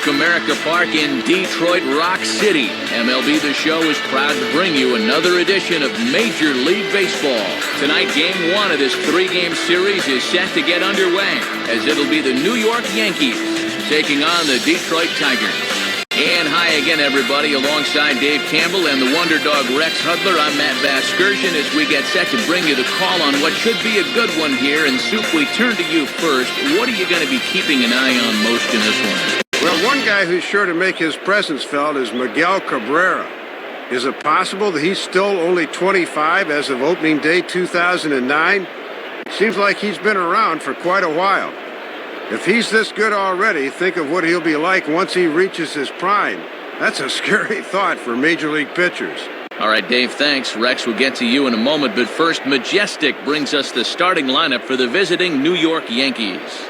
Comerica Park in Detroit Rock City. MLB The Show is proud to bring you another edition of Major League Baseball. Tonight, Game 1 of this 3-game series is set to get underway, as it'll be the New York Yankees taking on the Detroit Tigers. And hi again, everybody. Alongside Dave Campbell and the Wonder Dog Rex Hudler, I'm Matt Vasgersian as we get set to bring you the call on what should be a good one here. And Soup, we turn to you first. What are you going to be keeping an eye on most in this one? Well, one guy who's sure to make his presence felt is Miguel Cabrera. Is it possible that he's still only 25 as of opening day 2009? Seems like he's been around for quite a while. If he's this good already, think of what he'll be like once he reaches his prime. That's a scary thought for Major League pitchers. All right, Dave, thanks. Rex will get to you in a moment, but first, Majestic brings us the starting lineup for the visiting New York Yankees.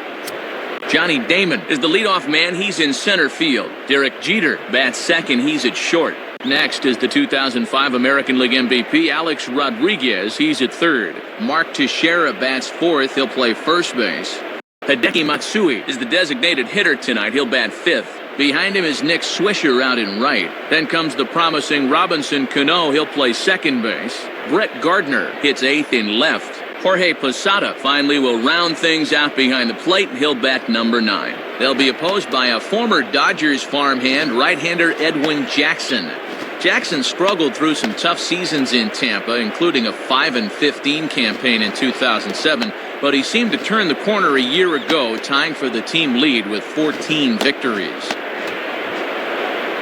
Johnny Damon is the leadoff man. He's in center field. Derek Jeter bats second. He's at short. Next is the 2005 American League MVP, Alex Rodriguez. He's at third. Mark Teixeira bats fourth. He'll play first base. Hideki Matsui is the designated hitter tonight. He'll bat fifth. Behind him is Nick Swisher out in right. Then comes the promising Robinson Cano. He'll play second base. Brett Gardner hits eighth in left. Jorge Posada finally will round things out behind the plate. He'll bat number 9. They'll be opposed by a former Dodgers farmhand, right-hander Edwin Jackson. Jackson struggled through some tough seasons in Tampa, including a 5-15 campaign in 2007. But he seemed to turn the corner a year ago, tying for the team lead with 14 victories.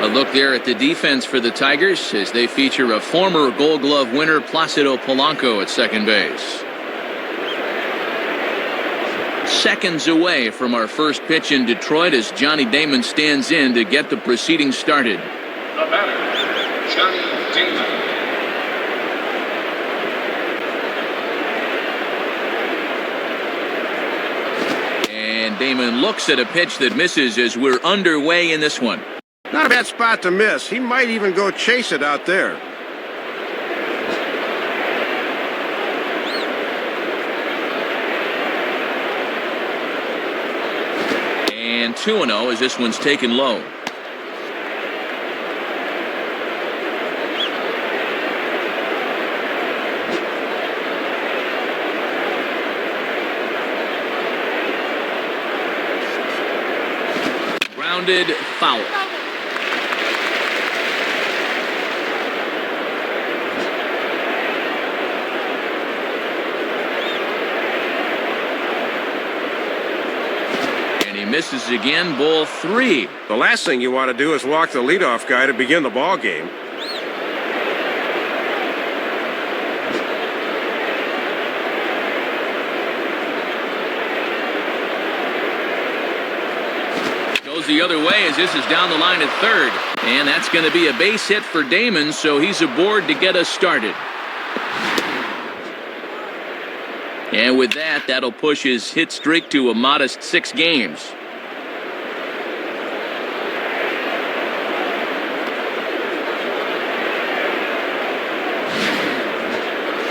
A look there at the defense for the Tigers as they feature a former Gold Glove winner, Placido Polanco, at second base. Seconds away from our first pitch in Detroit as Johnny Damon stands in to get the proceedings started. The batter, Johnny Damon. And Damon looks at a pitch that misses as we're underway in this one. Not a bad spot to miss. He might even go chase it out there. And 2-0 as this one's taken low. Grounded foul. Misses again, ball 3. The last thing you want to do is walk the leadoff guy to begin the ball game. Goes the other way as this is down the line at third. And that's going to be a base hit for Damon, so he's aboard to get us started. And with that, that'll push his hit streak to a modest 6 games.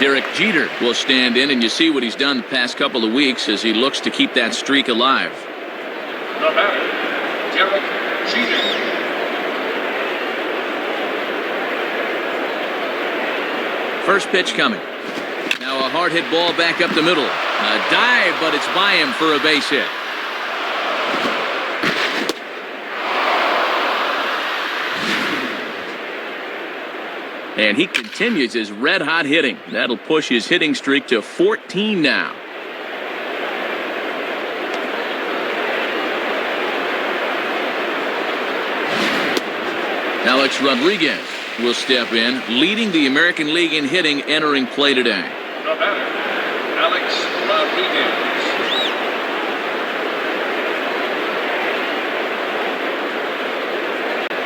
Derek Jeter will stand in, and you see what he's done the past couple of weeks as he looks to keep that streak alive. The batter, Derek Jeter. First pitch coming. Now a hard hit ball back up the middle. A dive, but it's by him for a base hit. And he continues his red-hot hitting. That'll push his hitting streak to 14 now. Alex Rodriguez will step in, leading the American League in hitting entering play today. The batter, Alex Rodriguez.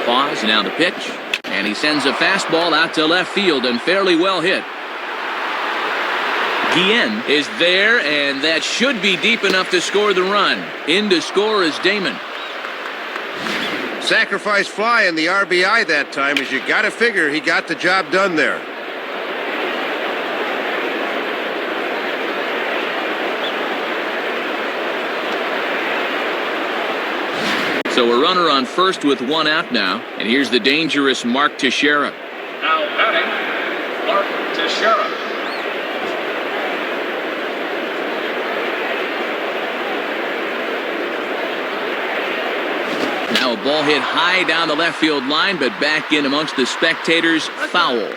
Pause, now the pitch. And he sends a fastball out to left field and fairly well hit. Guillen is there, and that should be deep enough to score the run. In to score is Damon. Sacrifice fly in the RBI that time, as you got to figure he got the job done there. So a runner on first with one out now. And here's the dangerous Mark Teixeira. Now batting, Mark Teixeira. Now a ball hit high down the left field line, but back in amongst the spectators. Foul.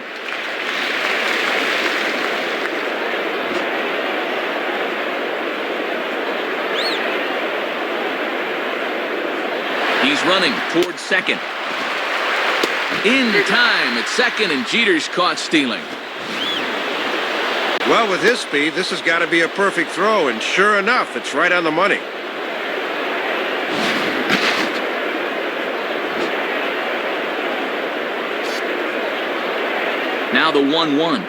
He's running towards second. In time at second, and Jeter's caught stealing. Well, with his speed, this has got to be a perfect throw, and sure enough, it's right on the money. Now the 1-1.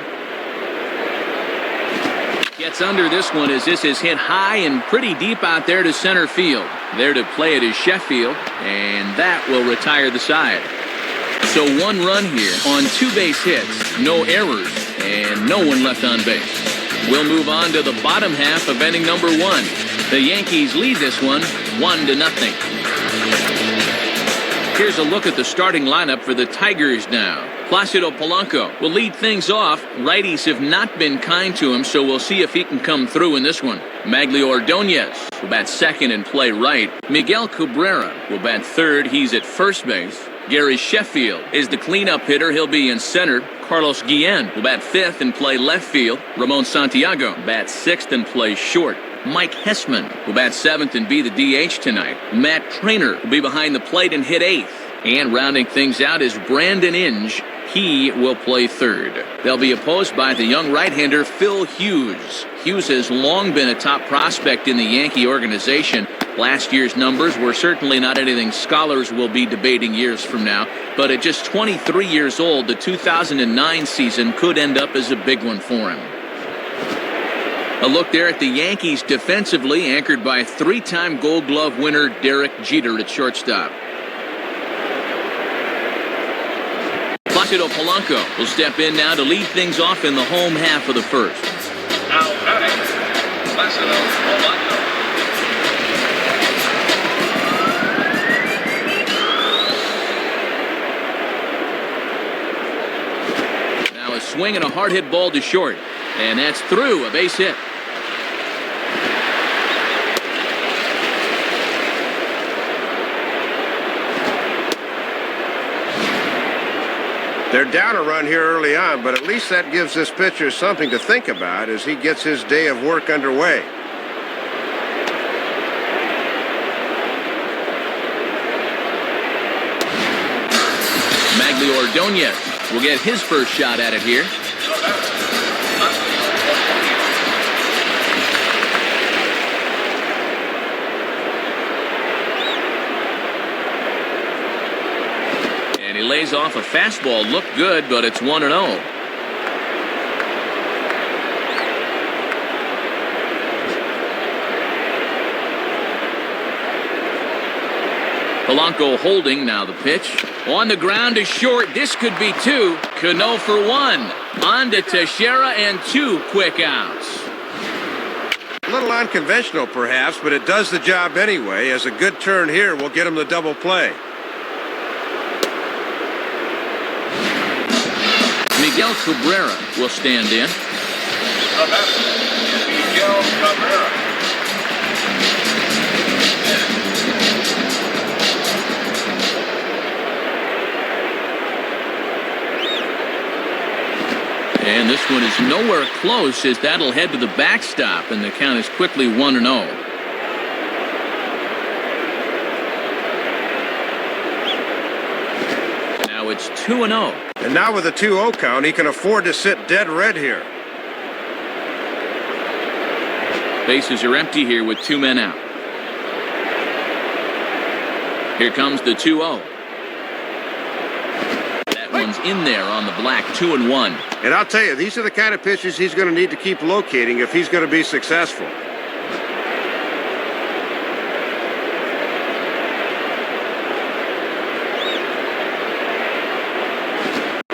Gets under this one as this is hit high and pretty deep out there to center field. There to play it is Sheffield, and that will retire the side. So one run here on 2 base hits, no errors, and no one left on base. We'll move on to the bottom half of inning number 1. The Yankees lead this one 1-0. Here's a look at the starting lineup for the Tigers now. Placido Polanco will lead things off. Righties have not been kind to him, so we'll see if he can come through in this one. Maglio Ordonez will bat second and play right. Miguel Cabrera will bat third. He's at first base. Gary Sheffield is the cleanup hitter. He'll be in center. Carlos Guillen will bat fifth and play left field. Ramon Santiago bats sixth and plays short. Mike Hessman will bat seventh and be the DH tonight. Matt Trainer will be behind the plate and hit eighth. And rounding things out is Brandon Inge. He will play third. They'll be opposed by the young right-hander Phil Hughes. Hughes has long been a top prospect in the Yankee organization. Last year's numbers were certainly not anything scholars will be debating years from now, but at just 23 years old, the 2009 season could end up as a big one for him. A look there at the Yankees defensively, anchored by 3-time Gold Glove winner Derek Jeter at shortstop. Placido Polanco will step in now to lead things off in the home half of the first. Now batting, Placido Polanco. Now a swing and a hard hit ball to short. And that's through, a base hit. They're down a run here early on, but at least that gives this pitcher something to think about as he gets his day of work underway. Maglio Ordonez will get his first shot at it here. And he lays off a fastball. Looked good, but it's 1-0. Polanco holding, now the pitch. On the ground to short, this could be two. Cano for one. On to Teixeira and 2 quick outs. A little unconventional perhaps, but it does the job anyway, as a good turn here will get him the double play. Miguel Cabrera will stand in. The batter, Miguel Cabrera. And this one is nowhere close as that'll head to the backstop, and the count is quickly 1-0. Now it's 2-0. And now with a 2-0 count, he can afford to sit dead red here. Bases are empty here with 2 men out. Here comes the 2-0. That one's in there on the black, 2-1. And I'll tell you, these are the kind of pitches he's going to need to keep locating if he's going to be successful.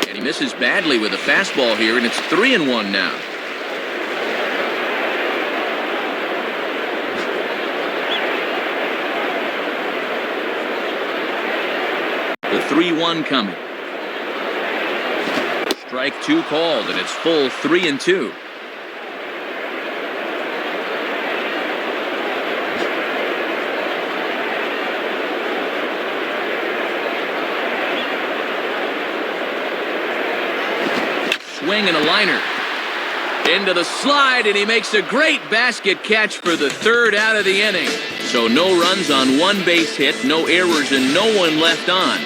And he misses badly with a fastball here, and it's 3-1 now. 3-1 coming. Strike 2 called, and it's full 3-2. Swing and a liner. Into the slide, and he makes a great basket catch for the 3rd out of the inning. So no runs on 1 base hit, no errors, and no one left on.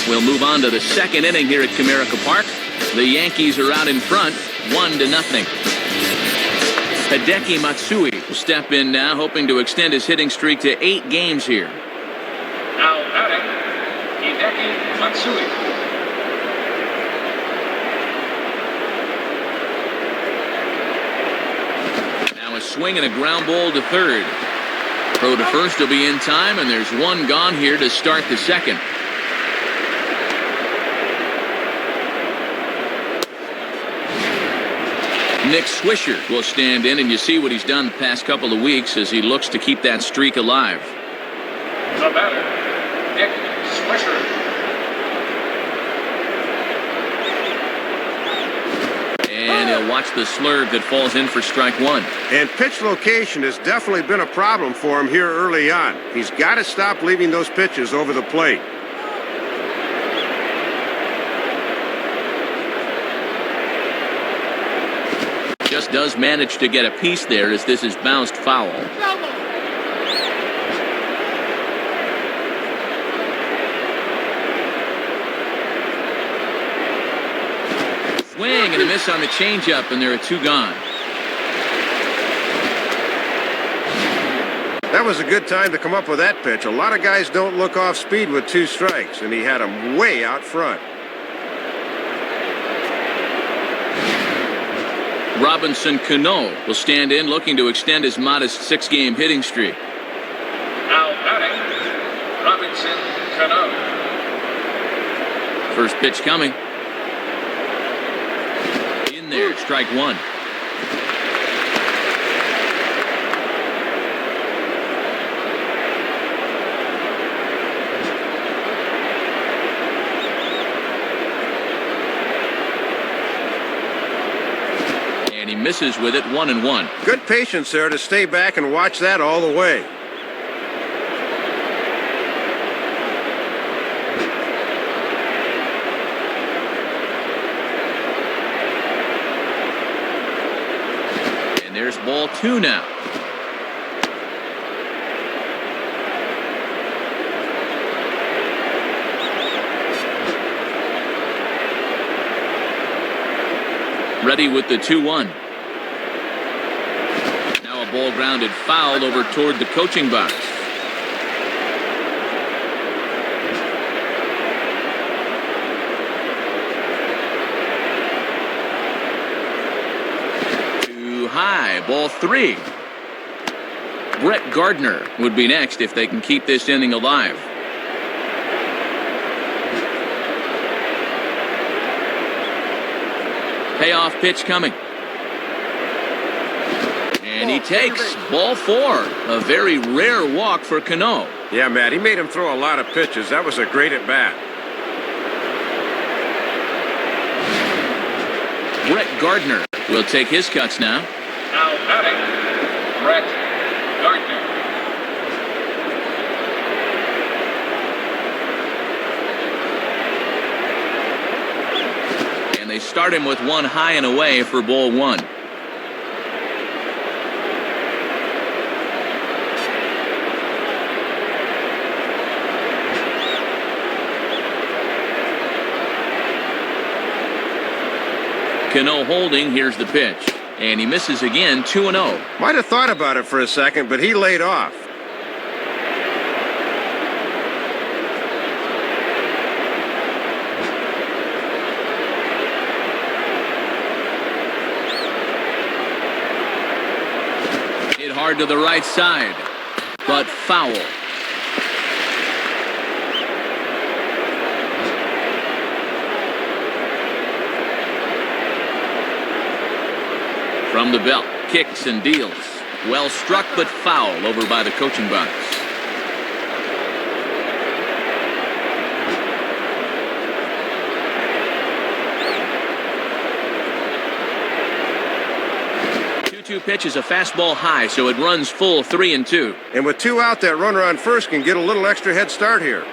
We'll move on to the 2nd inning here at Comerica Park. The Yankees are out in front, 1-0. Hideki Matsui will step in now, hoping to extend his hitting streak to 8 games here. Now batting, Hideki Matsui. A swing and a ground ball to 3rd. Throw to 1st will be in time, and there's 1 gone here to start the 2nd. Nick Swisher will stand in, and you see what he's done the past couple of weeks as he looks to keep that streak alive. The batter, Nick Swisher. And he'll watch the slurve that falls in for strike 1. And pitch location has definitely been a problem for him here early on. He's got to stop leaving those pitches over the plate. Just does manage to get a piece there as this is bounced foul. Swing and a miss on the changeup, and there are 2 gone. That was a good time to come up with that pitch. A lot of guys don't look off speed with 2 strikes, and he had him way out front. Robinson Cano will stand in, looking to extend his modest 6-game hitting streak. Now batting, Robinson Cano. First pitch coming. In there, strike 1. And he misses with it, 1-1. Good patience there to stay back and watch that all the way. There's ball 2 now. Ready with the 2-1. Now a ball grounded foul over toward the coaching box. High, ball 3. Brett Gardner would be next if they can keep this inning alive. Payoff pitch coming. And he takes ball 4. A very rare walk for Cano. Yeah, Matt, he made him throw a lot of pitches. That was a great at bat. Brett Gardner will take his cuts now. Now batting, Brett Gardner. And they start him with 1 high and away for ball 1. Cano holding, here's the pitch. And he misses again, 2-0. Might have thought about it for a second, but he laid off. Hit hard to the right side, but foul. From the belt, kicks and deals. Well struck, but foul over by the coaching box. 2-2 pitch is a fastball high, so it runs full 3-2. And with 2 out, that runner on first can get a little extra head start here.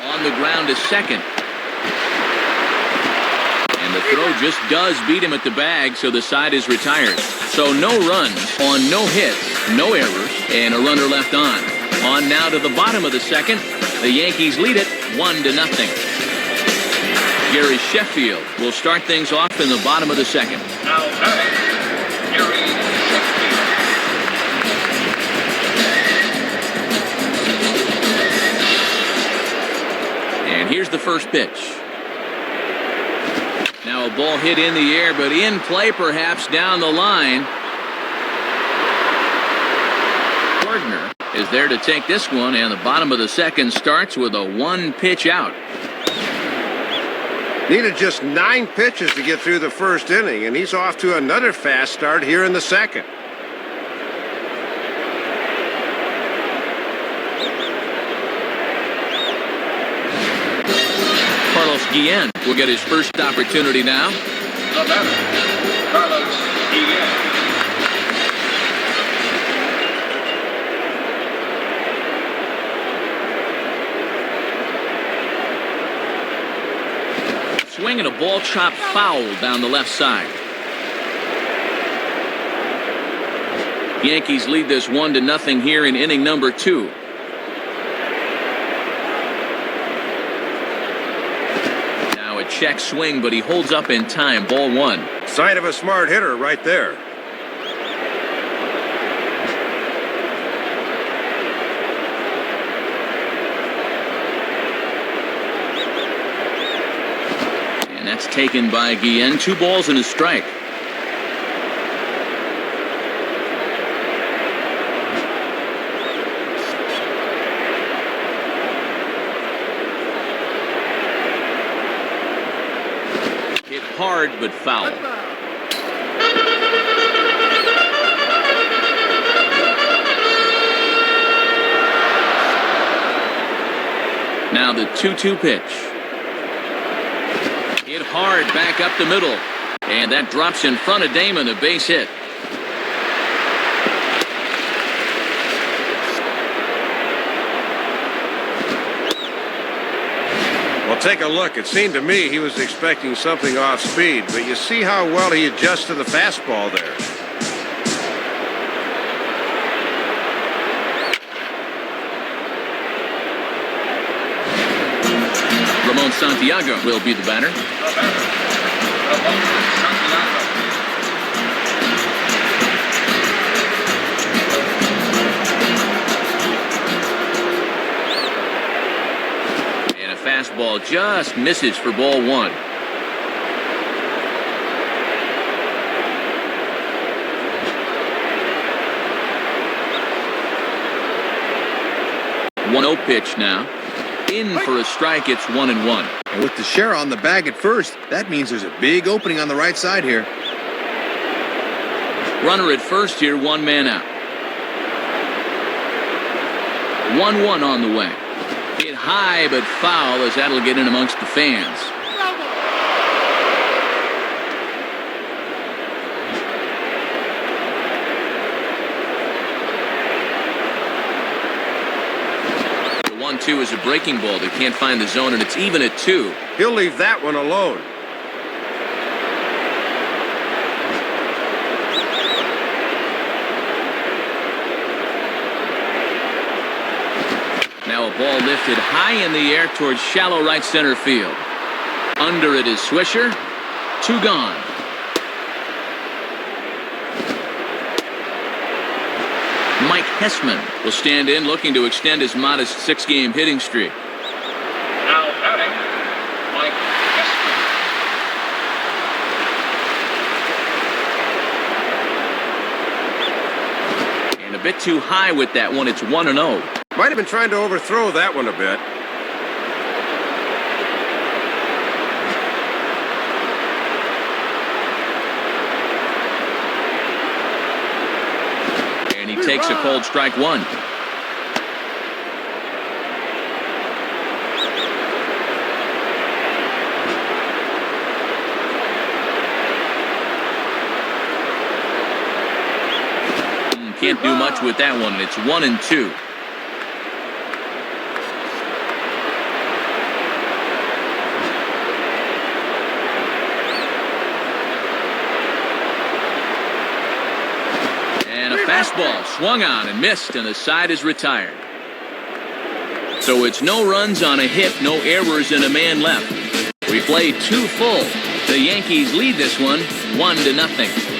On the ground is second. And the throw just does beat him at the bag, so the side is retired. So no runs on no hits, no errors, and a runner left on. On now to the bottom of the second. The Yankees lead it 1-0. Gary Sheffield will start things off in the bottom of the second. Now batting, Gary Sheffield. And here's the first pitch. Now a ball hit in the air, but in play perhaps down the line. Gardner is there to take this one, and the bottom of the second starts with a 1-pitch out. Needed just 9 pitches to get through the first inning, and he's off to another fast start here in the second. Guillen will get his first opportunity now. The batter, Carlos Guillen. Swing and a ball chopped foul down the left side. Yankees lead this 1-0 here in inning number 2. Check swing, but he holds up in time. Ball 1. Sign of a smart hitter right there. And that's taken by Guillen. 2 balls and a strike. Hard but foul. Now the 2-2 pitch. Hit hard back up the middle. And that drops in front of Damon, a base hit. Well, take a look. It seemed to me he was expecting something off speed, but you see how well he adjusts to the fastball there. Ramon Santiago will be the batter. The batter, Ramon Santiago. Fastball just misses for ball 1. One 0 pitch now. In for a strike, it's 1-1. And with Teixeira on the bag at first, that means there's a big opening on the right side here. Runner at first here, 1 man out. 1-1 on the way. Hit high but foul as that'll get in amongst the fans. The 1-2 is a breaking ball. They can't find the zone, and it's even at 2. He'll leave that one alone. Now a ball lifted high in the air towards shallow right center field. Under it is Swisher. 2 gone. Mike Hessman will stand in, looking to extend his modest 6-game hitting streak. Now batting, Mike Hessman. And a bit too high with that one. It's 1-0. Might have been trying to overthrow that one a bit. And he takes a cold strike 1. much with that one. It's 1-2. And a fastball swung on and missed, and the side is retired. So it's no runs on a hit, no errors, and a man left. We play 2 full. The Yankees lead this one 1-0.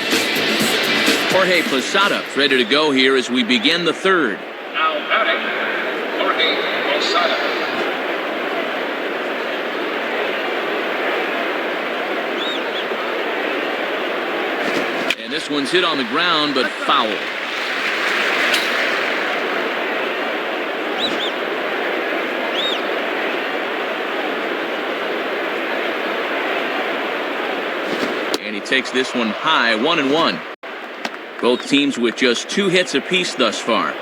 Jorge Posada's ready to go here as we begin the third. Now batting, Jorge Posada. And this one's hit on the ground, but foul. And he takes this one high, 1-1. Both teams with just 2 hits apiece thus far.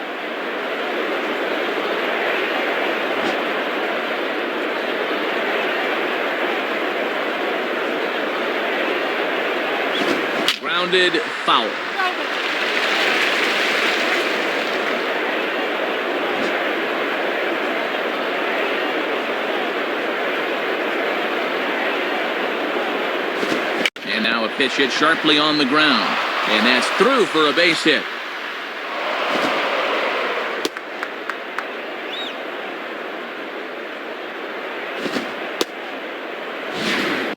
Grounded, foul. And now a pitch hit sharply on the ground. And that's through for a base hit.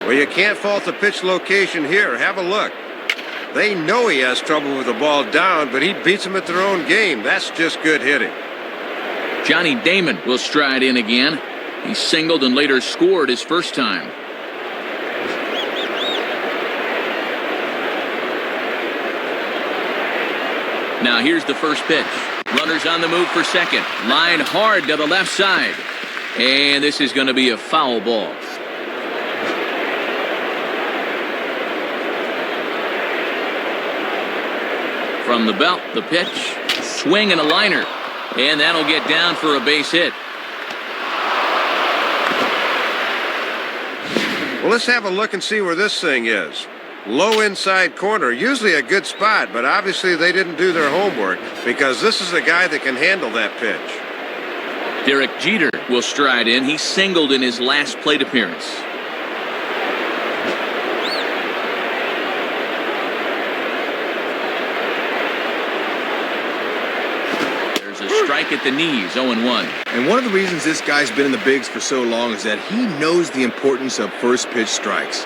Well, you can't fault the pitch location here. Have a look. They know he has trouble with the ball down, but he beats them at their own game. That's just good hitting. Johnny Damon will stride in again. He singled and later scored his first time. Now here's the first pitch. Runners on the move for second. Line hard to the left side. And this is going to be a foul ball. From the belt, the pitch. Swing and a liner. And that'll get down for a base hit. Well, let's have a look and see where this thing is. Low inside corner, usually a good spot, but obviously they didn't do their homework because this is a guy that can handle that pitch. Derek Jeter will stride in. He singled in his last plate appearance. There's a strike at the knees, 0-1. And one of the reasons this guy's been in the bigs for so long is that he knows the importance of first pitch strikes.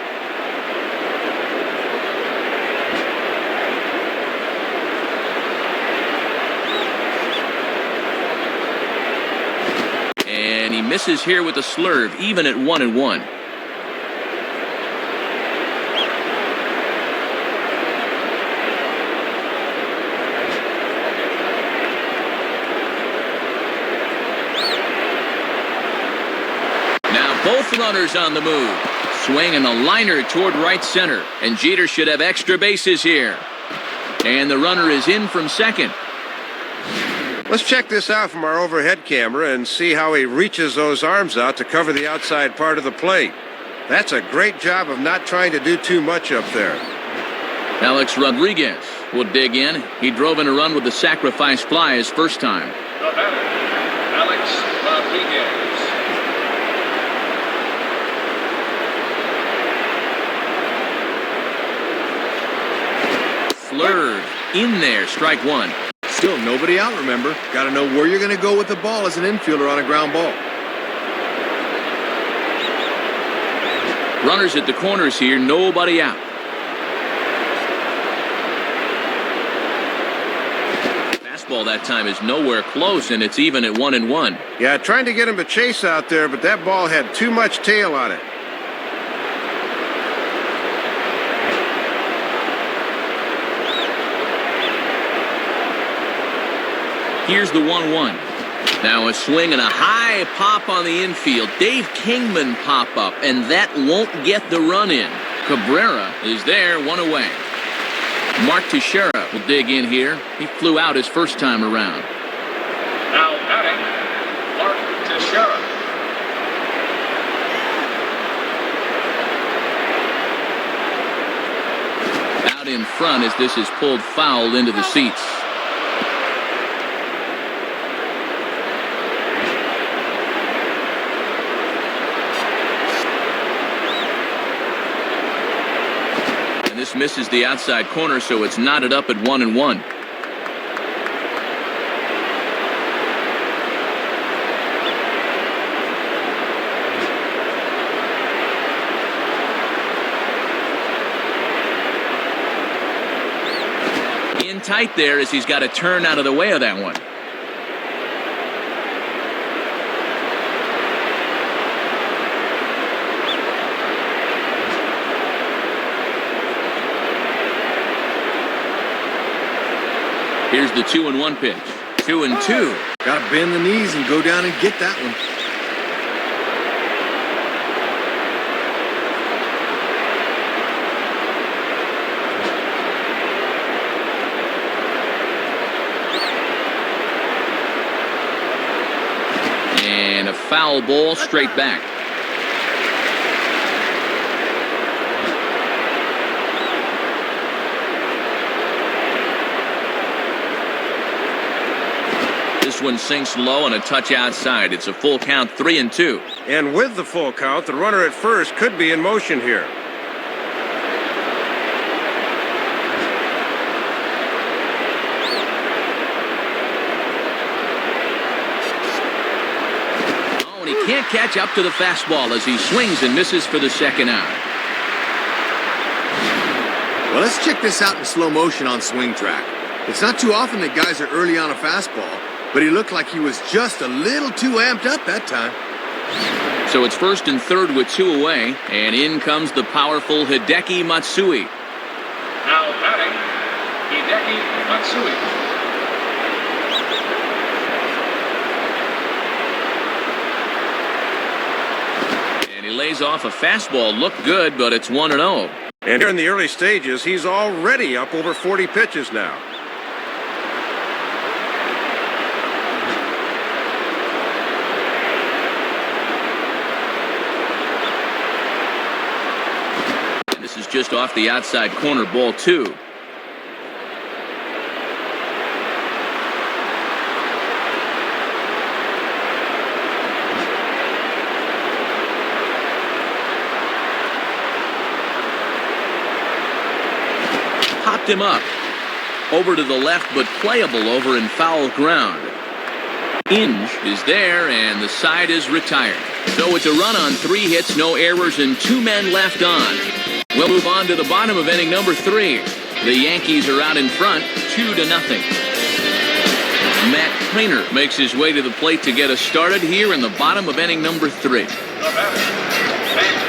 And he misses here with a slurve, even at 1-1. Now both runners on the move. Swing and a liner toward right center. And Jeter should have extra bases here. And the runner is in from second. Let's check this out from our overhead camera and see how he reaches those arms out to cover the outside part of the plate. That's a great job of not trying to do too much up there. Alex Rodriguez will dig in. He drove in a run with the sacrifice fly his first time. The batter, Alex Rodriguez. Slurve in there, strike one. Still nobody out, remember. Got to know where you're going to go with the ball as an infielder on a ground ball. Runners at the corners here, nobody out. Fastball that time is nowhere close, and it's even at 1-1. Yeah, trying to get him to chase out there, but that ball had too much tail on it. Here's the 1-1. Now a swing and a high pop on the infield. Dave Kingman pop up, and that won't get the run in. Cabrera is there, one away. Mark Teixeira will dig in here. He flew out his first time around. Now batting, Mark Teixeira. Out in front as this is pulled foul into the seats. just misses the outside corner, so it's knotted up at 1-1. In tight there as he's got to turn out of the way of that one. Here's the 2-1 pitch. 2-2. Got to bend the knees and go down and get that one. And a foul ball straight back. This one sinks low and a touch outside. It's a full count, 3-2. And with the full count, the runner at first could be in motion here. Oh, and he can't catch up to the fastball as he swings and misses for the second out. Well, let's check this out in slow motion on Swing Track. It's not too often that guys are early on a fastball, but he looked like he was just a little too amped up that time. So it's first and third with 2 away, and in comes the powerful Hideki Matsui. Now batting, Hideki Matsui. And he lays off a fastball. Looked good, but it's 1-0. And here in the early stages, he's already up over 40 pitches now. This is just off the outside corner, ball 2. Popped him up. Over to the left, but playable over in foul ground. Inge is there, and the side is retired. So it's a run on 3 hits, no errors, and 2 men left on. We'll move on to the bottom of inning number 3. The Yankees are out in front, 2-0. Matt Painter makes his way to the plate to get us started here in the bottom of inning number 3. The batter, Matt Painter.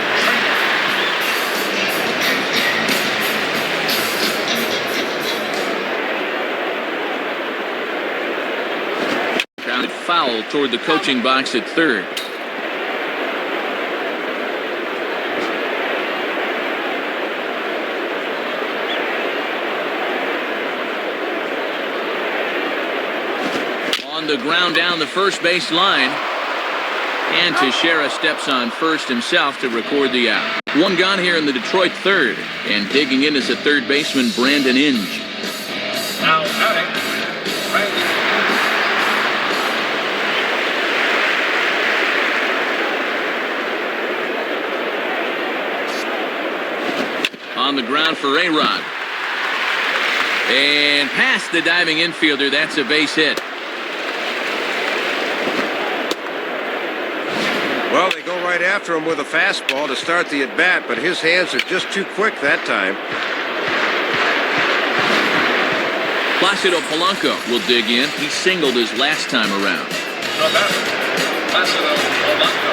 Grounded foul toward the coaching box at third. On the ground down the first base line. And Teixeira steps on first himself to record the out. 1 gone here in the Detroit third. And digging in is the third baseman, Brandon Inge. Now batting, Brandon. On the ground for A-Rod. And past the diving infielder, that's a base hit. Well, they go right after him with a fastball to start the at-bat, but his hands are just too quick that time. Placido Polanco will dig in. He singled his last time around. The batter, Placido Polanco.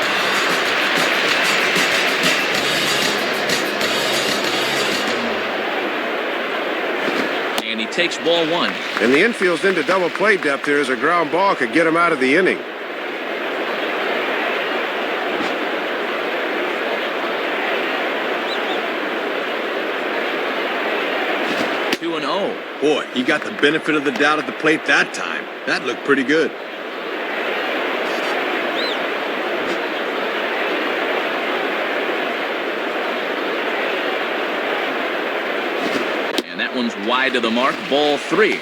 And he takes ball 1. And the infield's into double play depth here as a ground ball could get him out of the inning. Boy, he got the benefit of the doubt at the plate that time. That looked pretty good. And that one's wide to the mark, ball 3.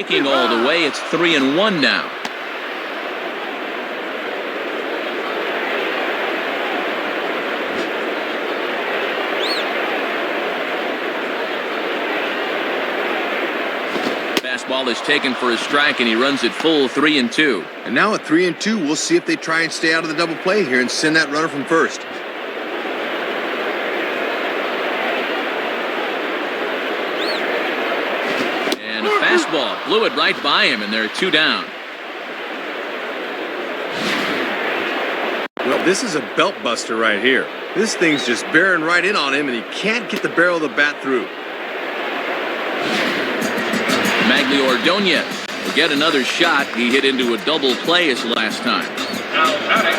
breaking all the way. It's 3-1 now. Fastball is taken for a strike, and he runs it full 3-2. And now at 3-2, we'll see if they try and stay out of the double play here and send that runner from first. And a fastball blew it right by him, and they're 2 down. Well, this is a belt buster right here. This thing's just bearing right in on him, and he can't get the barrel of the bat through. Ordonez will get another shot. He hit into a double play his last time. Now batting,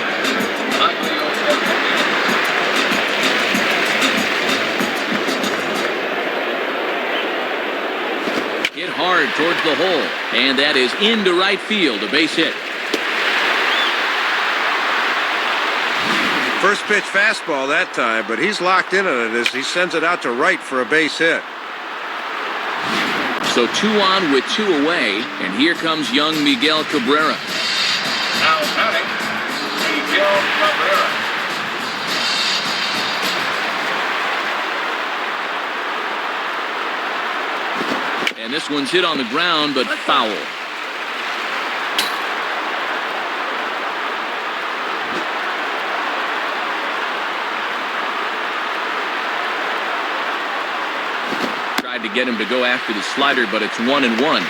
Hit hard towards the hole, and that is into right field, a base hit. First pitch fastball that time, but he's locked in on it as he sends it out to right for a base hit. So 2 on with 2 away, and here comes young Miguel Cabrera. Now batting, Miguel Cabrera. And this one's hit on the ground, but foul. Tried to get him to go after the slider, but it's 1-1.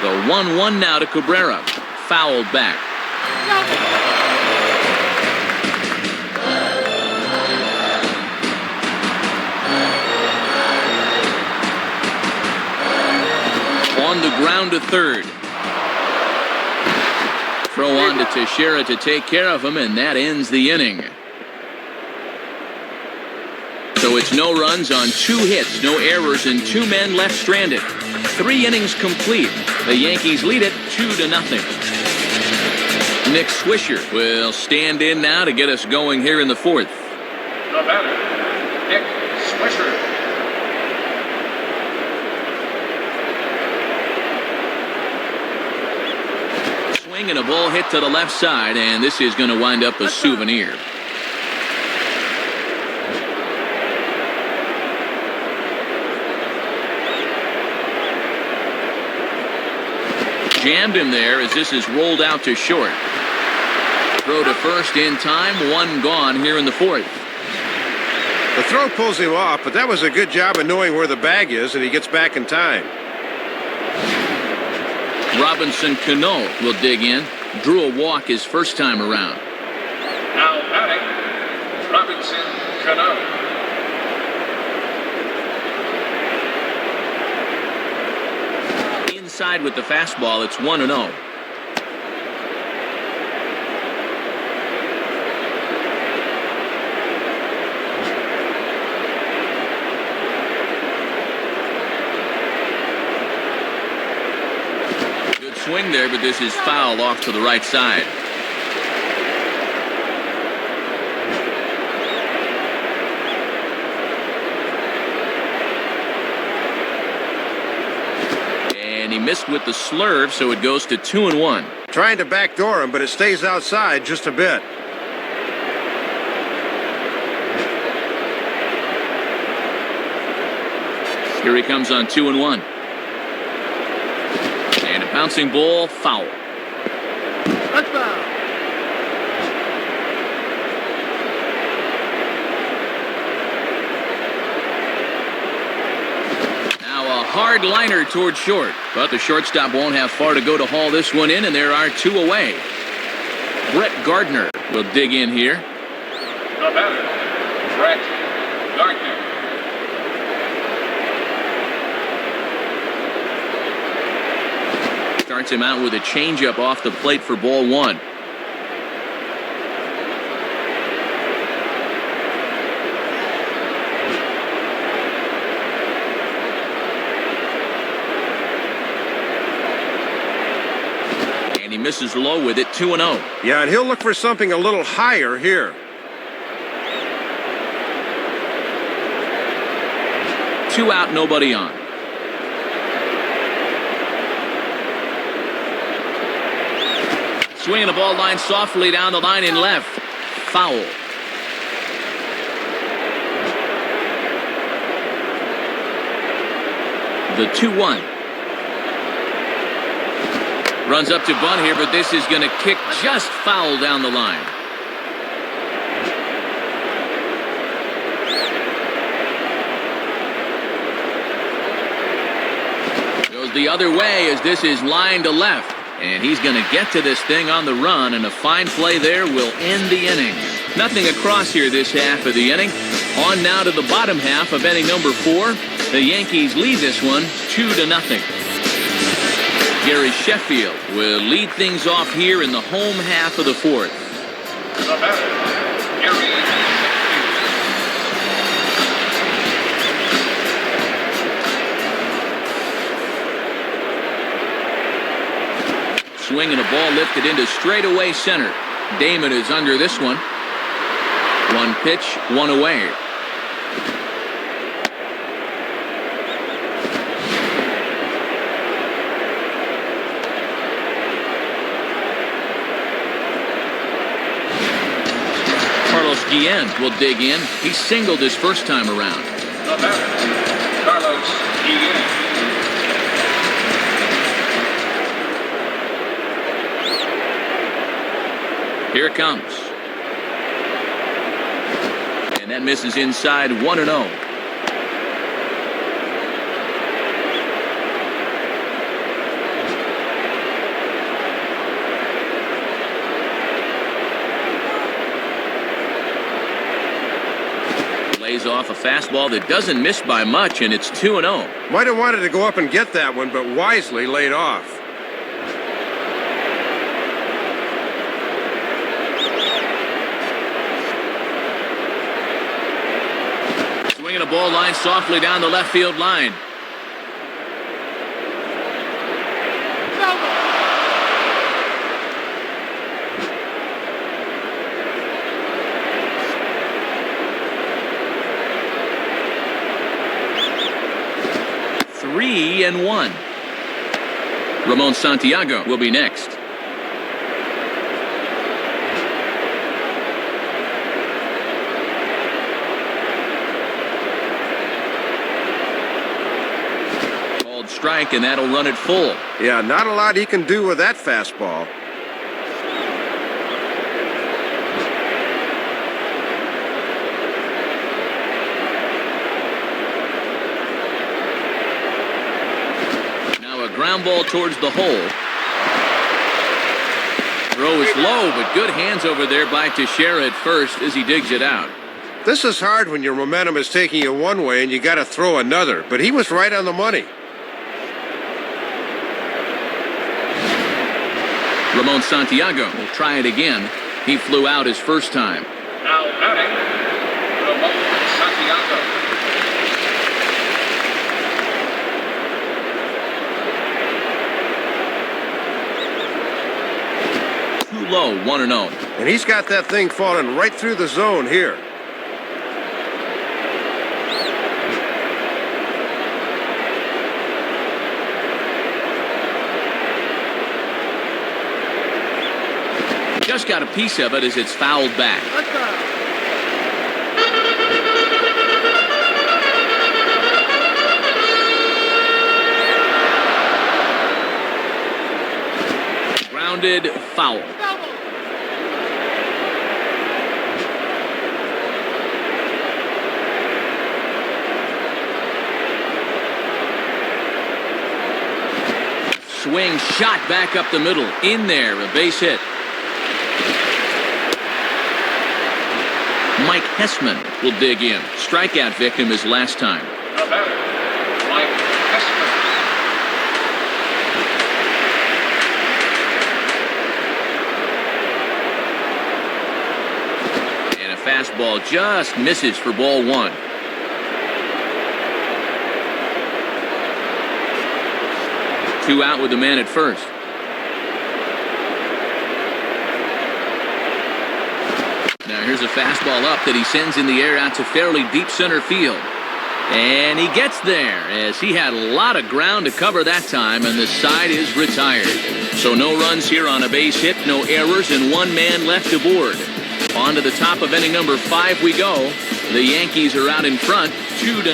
The 1-1 now to Cabrera. Fouled back. On the ground to third. Throw on to Teixeira to take care of him, and that ends the inning. So it's no runs on 2 hits, no errors, and 2 men left stranded. 3 innings complete. The Yankees lead it 2-0. Nick Swisher will stand in now to get us going here in the 4th. The batter, Nick Swisher. Swing and a ball hit to the left side, and this is going to wind up a souvenir. Jammed him there as this is rolled out to short. Throw to first in time, 1 gone here in the 4th. The throw pulls him off, but that was a good job of knowing where the bag is, and he gets back in time. Robinson Cano will dig in. Drew a walk his first time around. Now batting, Robinson Cano. Inside with the fastball, it's 1-0. Good swing there, but this is foul off to the right side. He missed with the slurve, so it goes to 2-1. Trying to backdoor him, but it stays outside just a bit. Here he comes on 2-1. And a bouncing ball, foul. Hard liner toward short, but the shortstop won't have far to go to haul this one in, and there are 2 away. Brett Gardner will dig in here. The batter, Brett Gardner. Starts him out with a changeup off the plate for ball 1. He misses low with it, 2-0. Yeah, and he'll look for something a little higher here. 2 out, nobody on. Swinging the ball line softly down the line in left. Foul. The 2-1. Runs up to bunt here, but this is going to kick just foul down the line. Goes the other way as this is line to left. And he's going to get to this thing on the run, and a fine play there will end the inning. Nothing across here this half of the inning. On now to the bottom half of inning number 4. The Yankees lead this one 2-0. Gary Sheffield will lead things off here in the home half of the 4th. The batter, Gary Sheffield. Swinging a ball lifted into straightaway center. Damon is under this one. 1 pitch, 1 away. Guillen will dig in. He singled his first time around. The batter, Carlos Guillen. Here it comes. And that misses inside 1-0. Lays off a fastball that doesn't miss by much, and it's 2-0. Might have wanted to go up and get that one, but wisely laid off. Swinging a ball line softly down the left field line. Three and 1. Ramon Santiago will be next. Called strike, and that'll run it full. Yeah, not a lot he can do with that fastball. Ground ball towards the hole. Throw is low, but good hands over there by Teixeira at first as he digs it out. This is hard when your momentum is taking you one way and you got to throw another, but he was right on the money. Ramon Santiago will try it again. He flew out his first time. Now batting, Ramon Santiago. Low, 1-0. And he's got that thing falling right through the zone here. Just got a piece of it as it's fouled back. Grounded foul. Swing, shot back up the middle. In there, a base hit. Mike Hessman will dig in. Strikeout victim his last time. The batter, Mike Hessman. And a fastball just misses for ball 1. Two out with the man at first. Now here's a fastball up that he sends in the air out to fairly deep center field. And he gets there as he had a lot of ground to cover that time, and the side is retired. So no runs here on a base hit, no errors, and one man left aboard. On to the top of inning number 5 we go. The Yankees are out in front, 2-0.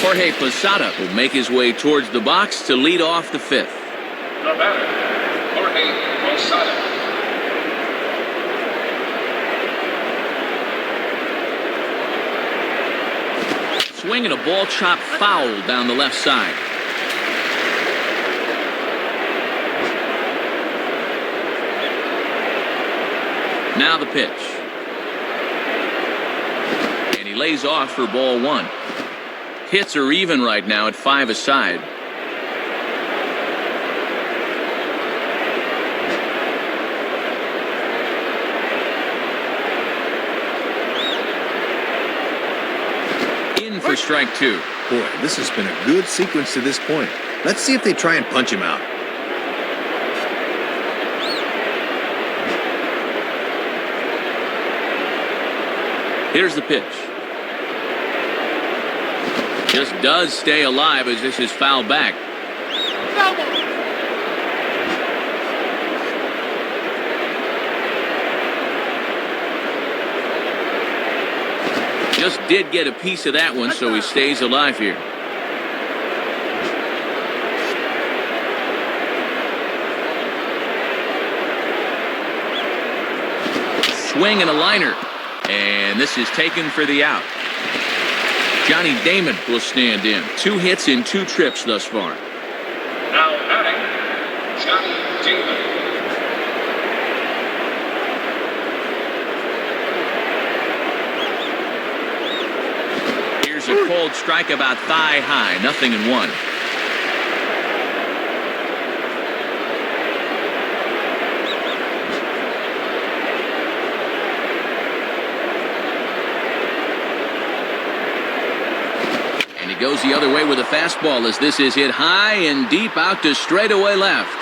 Jorge Posada will make his way towards the box to lead off the 5th. The batter, Jorge Posada. Swinging a ball chopped foul down the left side. Now the pitch. And he lays off for ball 1. Hits are even right now at 5 aside. In for strike 2. Boy, this has been a good sequence to this point. Let's see if they try and punch him out. Here's the pitch. Just does stay alive as this is fouled back. Just did get a piece of that one, so he stays alive here. Swing and a liner. And this is taken for the out. Johnny Damon will stand in. 2 hits in 2 trips thus far. Now batting, Johnny Damon. Here's a cold strike about thigh high. 0-1. Goes the other way with a fastball as this is hit high and deep out to straightaway left.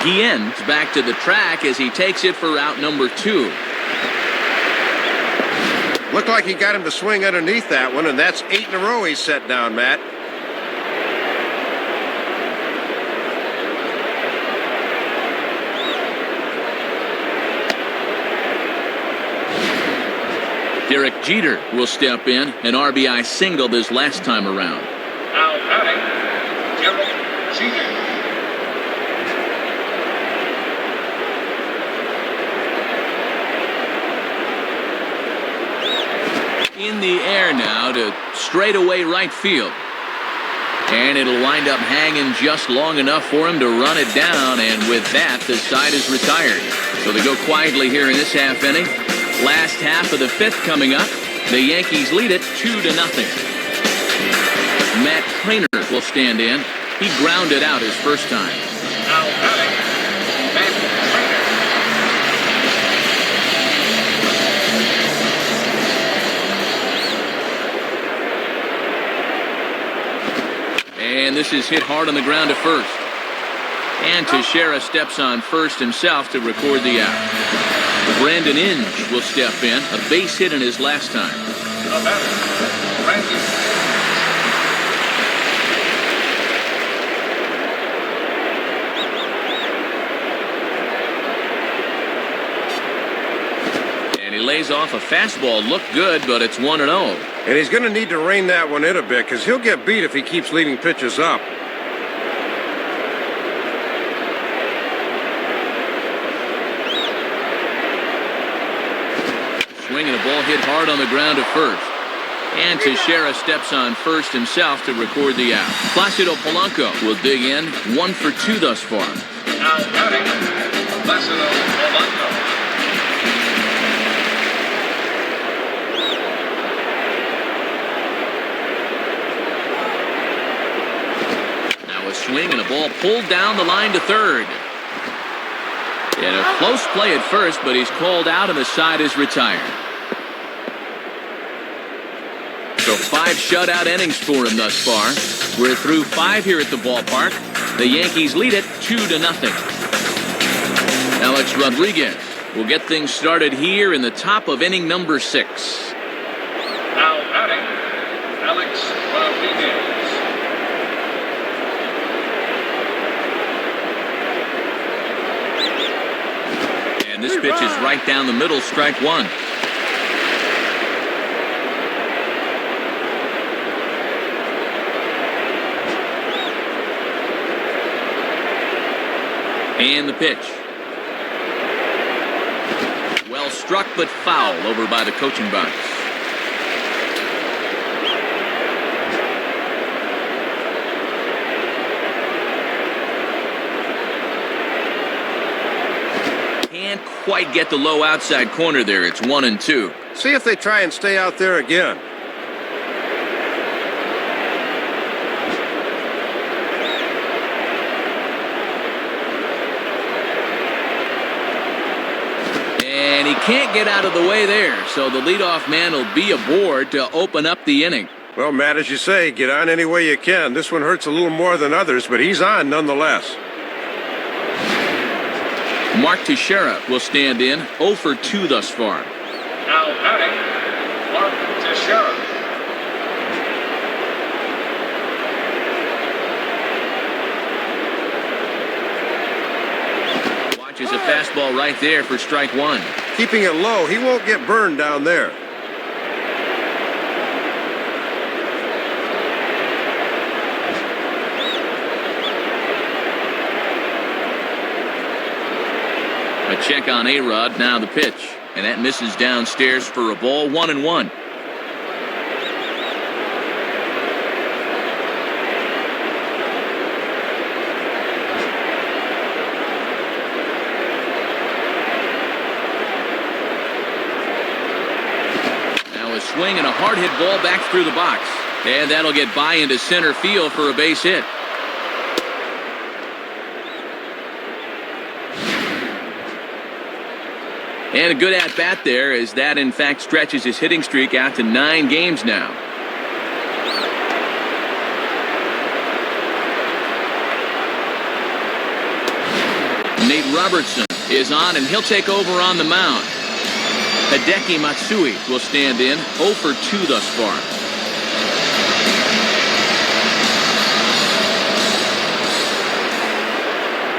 Guillen's back to the track as he takes it for out number 2. Looked like he got him to swing underneath that one, and that's 8 in a row he's set down, Matt. Derek Jeter will step in, an RBI single this last time around. Now batting, Derek Jeter. In the air now to straightaway right field. And it'll wind up hanging just long enough for him to run it down, and with that, the side is retired. So they go quietly here in this half inning. Last half of the 5th coming up. The Yankees lead it 2-0. Matt Trainer will stand in. He grounded out his first time. Now batting, Matt Trainer. And this is hit hard on the ground to first. And Teixeira steps on first himself to record the out. Brandon Inge will step in, a base hit in his last time. The batter, Brandon. And he lays off a fastball. Looked good, but it's 1-0. And he's going to need to rein that one in a bit because he'll get beat if he keeps leading pitches up. Swinging a ball hit hard on the ground to first. And Teixeira steps on first himself to record the out. Placido Polanco will dig in, 1 for 2 thus far. Now batting, Placido Polanco. Now a swing and a ball pulled down the line to third. And a close play at first, but he's called out and the side is retired. So 5 shutout innings for him thus far. We're through 5 here at the ballpark. The Yankees lead it 2-0. Alex Rodriguez We'll get things started here in the top of inning number 6. Now batting, Alex Rodriguez. And this pitch is right down the middle, strike 1. And the pitch. Well struck, but foul over by the coaching box. Can't quite get the low outside corner there. It's 1-2. See if they try and stay out there again. And he can't get out of the way there, so the leadoff man will be aboard to open up the inning. Well, Matt, as you say, get on any way you can. This one hurts a little more than others, but he's on nonetheless. Mark Teixeira will stand in, 0 for 2 thus far. Now batting, Mark Teixeira. Watches a fastball right there for strike 1. Keeping it low, he won't get burned down there. A check on A-Rod, now the pitch. And that misses downstairs for a ball, 1-1. Now a swing and a hard hit ball back through the box. And that'll get by into center field for a base hit. And a good at-bat there, as that, in fact, stretches his hitting streak out to 9 games now. Nate Robertson is on, and he'll take over on the mound. Hideki Matsui will stand in, 0 for 2 thus far.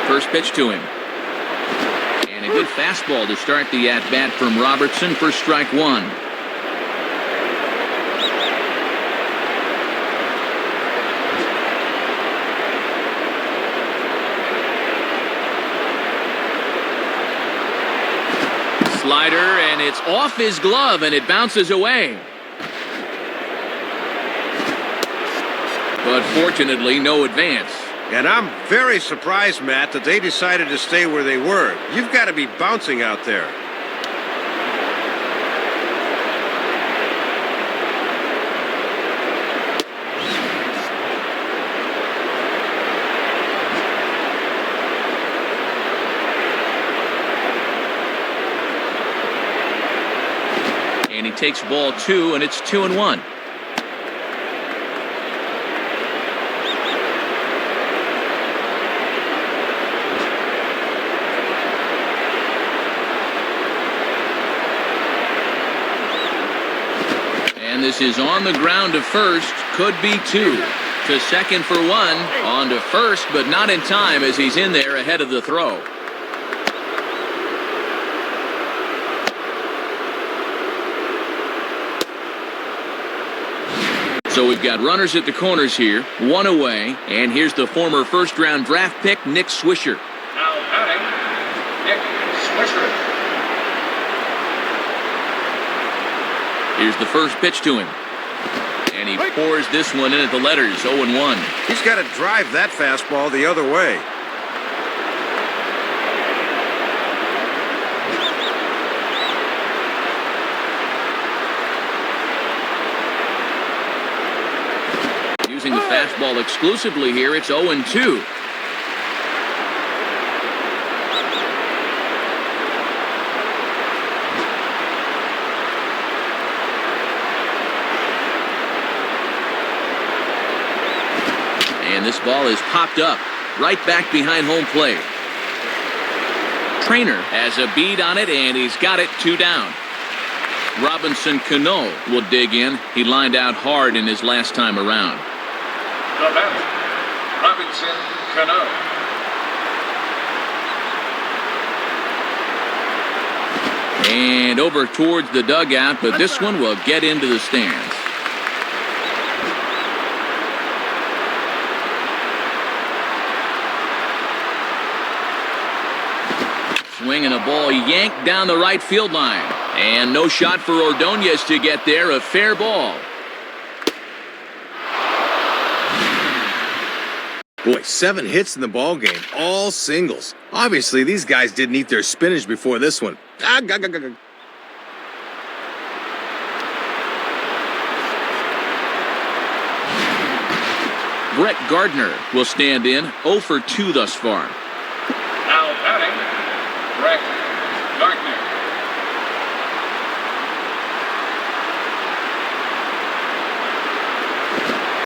First pitch to him. And a good fastball to start the at-bat from Robertson for strike 1. Slider, and it's off his glove, and it bounces away. But fortunately, no advance. And I'm very surprised, Matt, that they decided to stay where they were. You've got to be bouncing out there. And he takes ball 2, and it's 2-1. This is on the ground to first, could be 2. To second for 1, on to first, but not in time as he's in there ahead of the throw. So we've got runners at the corners here, 1 away, and here's the former first-round draft pick, Nick Swisher. Now batting, Nick Swisher. Here's the first pitch to him. And he pours this one in at the letters, 0-1. He's got to drive that fastball the other way. Using the fastball exclusively here, it's 0-2. And this ball is popped up right back behind home plate. trainer has a bead on it, and he's got it 2 down. Robinson Cano will dig in. He lined out hard in his last time around. The batter, Robinson Cano. And over towards the dugout, but this one will get into the stands. Swinging a ball yanked down the right field line. And no shot for Ordonez to get there. A fair ball. Boy, 7 hits in the ball game, all singles. Obviously, these guys didn't eat their spinach before this one. Brett Gardner will stand in, 0 for 2 thus far. Now batting, Brett Gardner.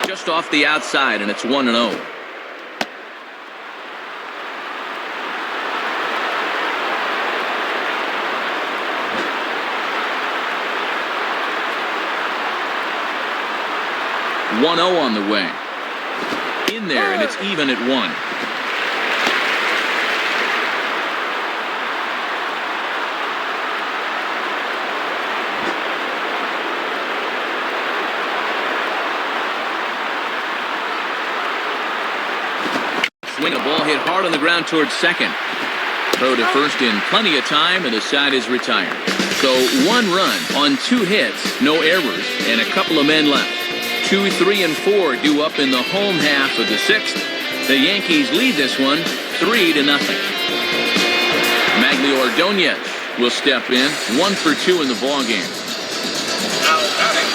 Just off the outside, and it's 1-0. On the way. In there, and it's even at 1. Swing a ball hit hard on the ground towards second. Throw to first in plenty of time, and the side is retired. So 1 run on 2 hits, no errors, and a couple of men left. 2, 3, and 4 due up in the home half of the 6th. The Yankees lead this one 3-0. Maglio Ordonez will step in, 1 for 2 in the ball game. Now batting,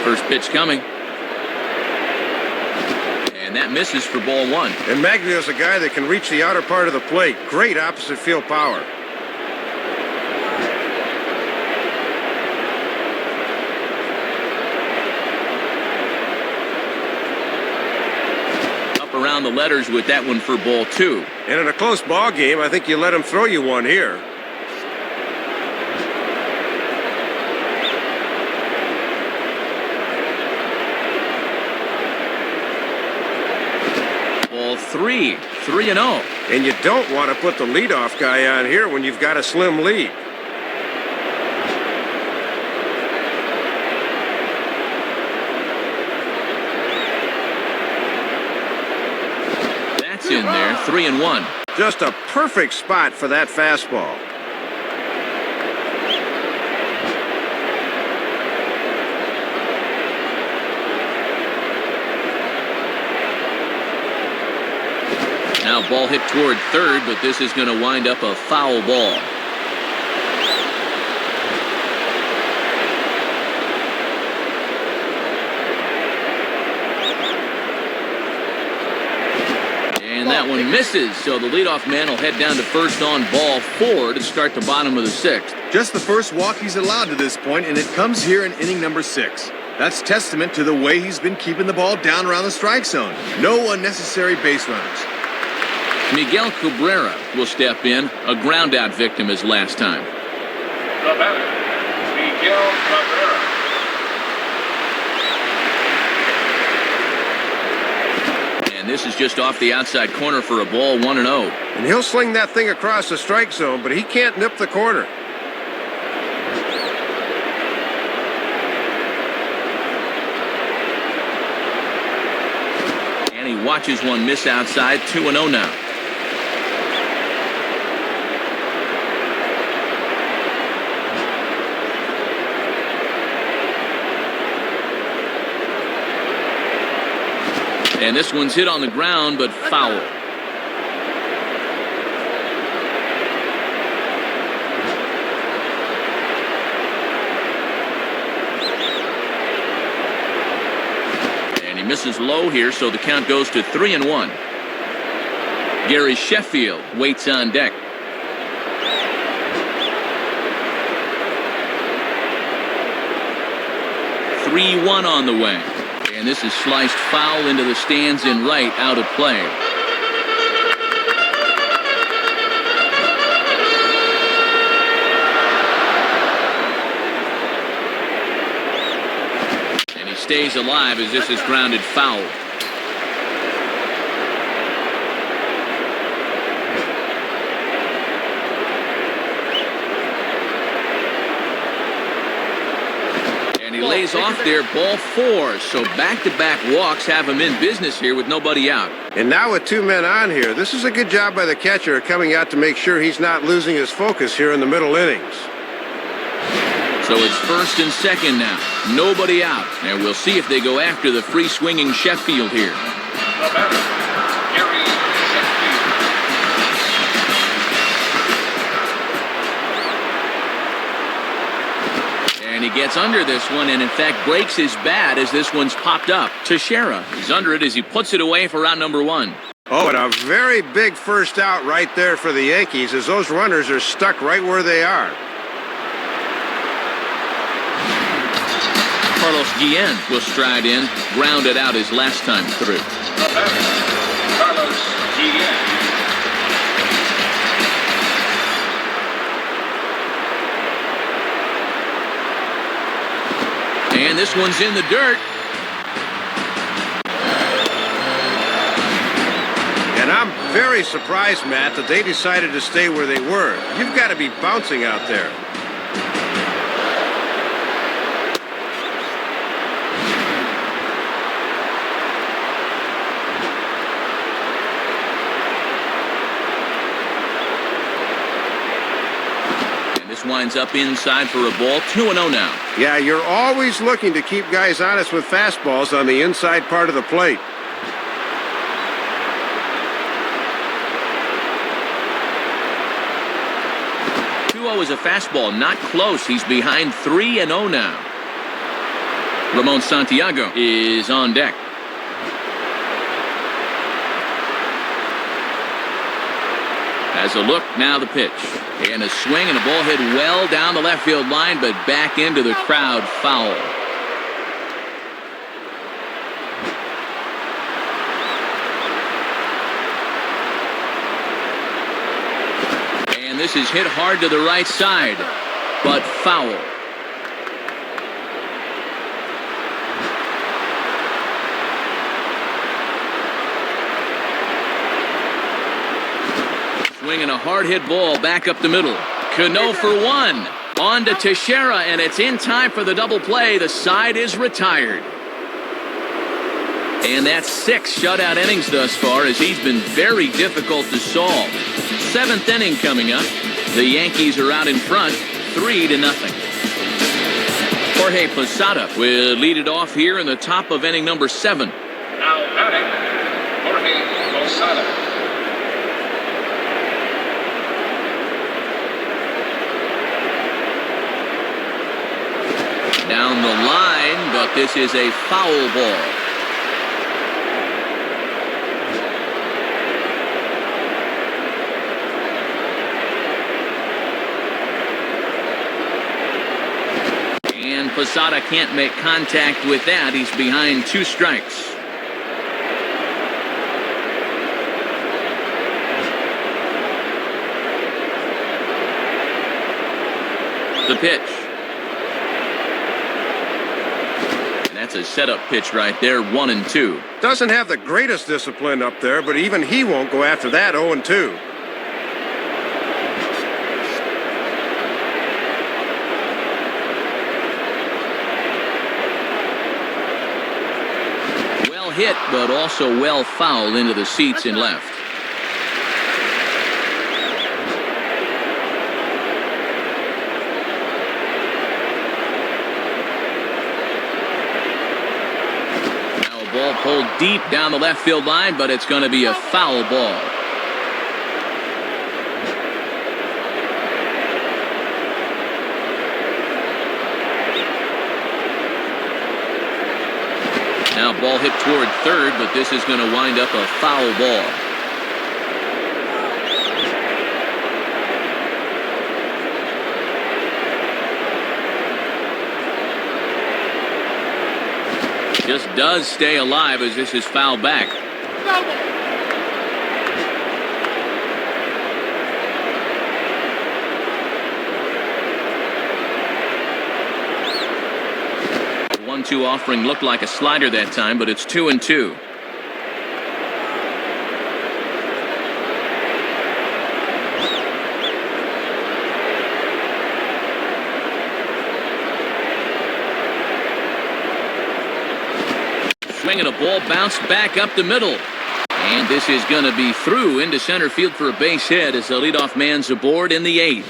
First pitch coming. And that misses for ball 1. And Maglio's a guy that can reach the outer part of the plate. Great opposite field power. Around the letters with that one for ball 2. And in a close ball game, I think you let him throw you one here. Ball 3, 3-0. And you don't want to put the leadoff guy on here when you've got a slim lead. In there, 3-1. Just a perfect spot for that fastball. Now ball hit toward third, but this is going to wind up a foul ball. That one misses, so the leadoff man will head down to first on ball 4 to start the bottom of the 6th. Just the first walk he's allowed to this point, and it comes here in inning number 6. That's testament to the way he's been keeping the ball down around the strike zone. No unnecessary base runners. Miguel Cabrera will step in, a ground-out victim his last time. the batter, Miguel Cabrera. This is just off the outside corner for a ball, 1-0. And he'll sling that thing across the strike zone, but he can't nip the corner. And he watches one miss outside, 2-0 now. And this one's hit on the ground, but foul. And he misses low here, so the count goes to 3-1. Gary Sheffield waits on deck. 3-1 on the way. And this is sliced foul into the stands in right, out of play. And he stays alive as this is grounded foul. He lays off there, ball 4. So back-to-back walks have him in business here with nobody out. And now with 2 men on here, this is a good job by the catcher coming out to make sure he's not losing his focus here in the middle innings. So it's first and second now. Nobody out. And we'll see if they go after the free-swinging Sheffield here. The batter, Gary Sheffield. And he gets under this one and, in fact, breaks his bat as this one's popped up. Teixeira is under it as he puts it away for out number 1. Oh, and a very big first out right there for the Yankees as those runners are stuck right where they are. Carlos Guillen will stride in, grounded out his last time through. The batter, Carlos Guillen. And this one's in the dirt. And I'm very surprised, Matt, that they decided to stay where they were. You've got to be bouncing out there. Winds up inside for a ball. 2-0 now. Yeah, you're always looking to keep guys honest with fastballs on the inside part of the plate. Is a fastball, not close. He's behind 3-0 now. Ramon Santiago is on deck. Has a look, now the pitch. And a swing and a ball hit well down the left field line, but back into the crowd, foul. And this is hit hard to the right side, but foul. Swinging a hard-hit ball back up the middle. Cano for 1. On to Teixeira, and it's in time for the double play. The side is retired. And that's 6 shutout innings thus far as he's been very difficult to solve. 7th inning coming up. The Yankees are out in front, 3-0. Jorge Posada will lead it off here in the top of inning number 7. Now batting, Jorge Posada. Down the line, but this is a foul ball. And Posada can't make contact with that. He's behind 2 strikes. The pitch. That's a setup pitch right there, 1-2. Doesn't have the greatest discipline up there, but even he won't go after that 0-2. Well hit, but also well fouled into the seats in left. Ball pulled deep down the left field line, but it's going to be a foul ball. Now ball hit toward third, but this is going to wind up a foul ball. Just does stay alive as this is fouled back. 1-2 offering looked like a slider that time, but it's 2-2. Swinging a ball bounced back up the middle. And this is going to be through into center field for a base hit as the leadoff man's aboard in the 8th.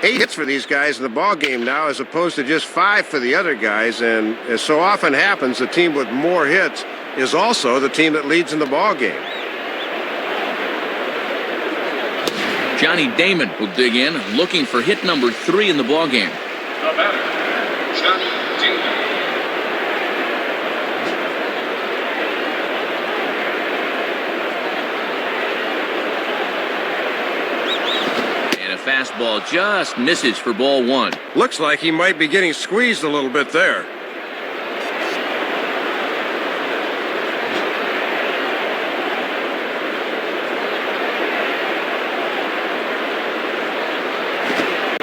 8 hits for these guys in the ball game now as opposed to just 5 for the other guys. And as so often happens, the team with more hits is also the team that leads in the ball game. Johnny Damon will dig in, looking for hit number 3 in the ball game. The batter, Johnny Damon. Fastball just misses for ball 1. Looks like he might be getting squeezed a little bit there.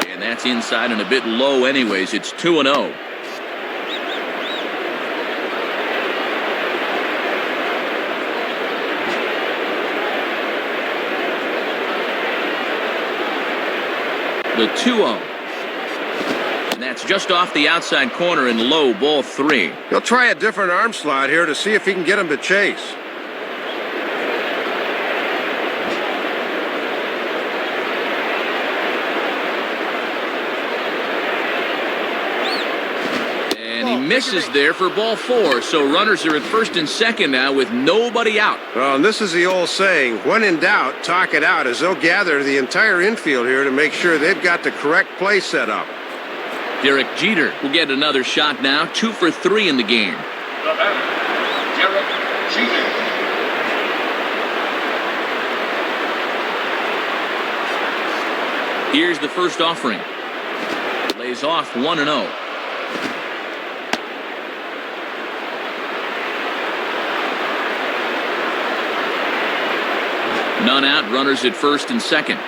And that's inside and a bit low anyways. It's 2-0. The 2-0. And that's just off the outside corner and low, ball 3. He'll try a different arm slot here to see if he can get him to chase. And he misses there for ball 4. So runners are at first and second now with nobody out. Well, and this is the old saying, when in doubt, talk it out, as they'll gather the entire infield here to make sure they've got the correct play set up. Derek Jeter will get another shot now, 2 for 3 in the game. The batter, Derek Jeter. Here's the first offering. Lays off 1-0. None out, runners at first and second.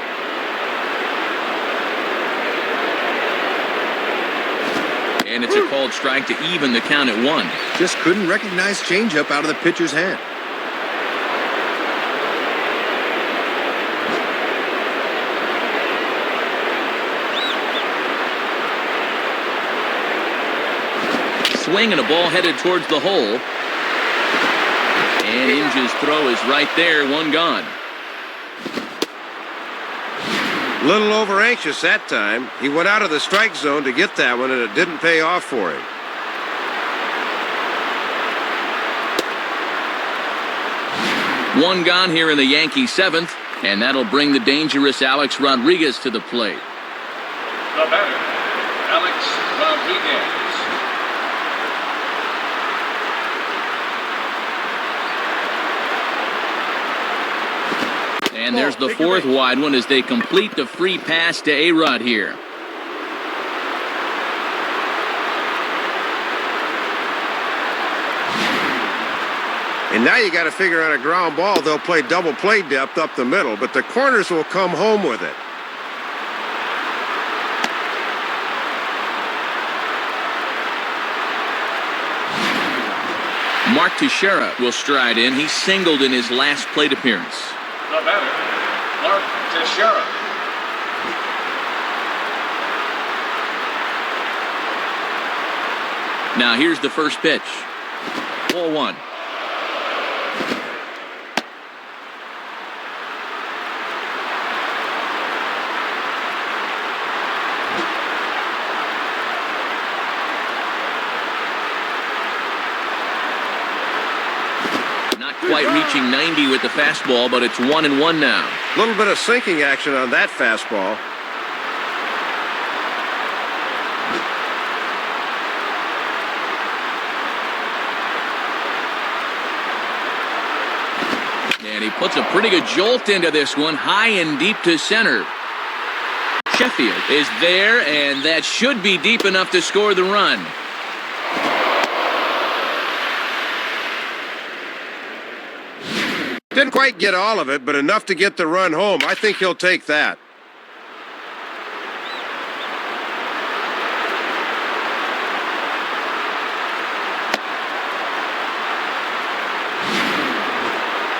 And it's a called strike to even the count at 1. Just couldn't recognize changeup out of the pitcher's hand. Swing and a ball headed towards the hole. And Inge's throw is right there, 1 gone. Little over anxious that time. He went out of the strike zone to get that one, and it didn't pay off for him. One gone here in the Yankee 7th, and that'll bring the dangerous Alex Rodriguez to the plate. The batter, Alex Rodriguez. And there's the 4th wide one as they complete the free pass to A-Rod here. And now you got to figure on a ground ball, they'll play double play depth up the middle, but the corners will come home with it. Mark Teixeira will stride in. He singled in his last plate appearance. The batter, Mark Teixeira. Now here's the first pitch. Ball 1. Quite reaching 90 with the fastball, but it's 1-1 now. A little bit of sinking action on that fastball. And he puts a pretty good jolt into this one, high and deep to center. Sheffield is there, and that should be deep enough to score the run. Didn't quite get all of it, but enough to get the run home. I think he'll take that.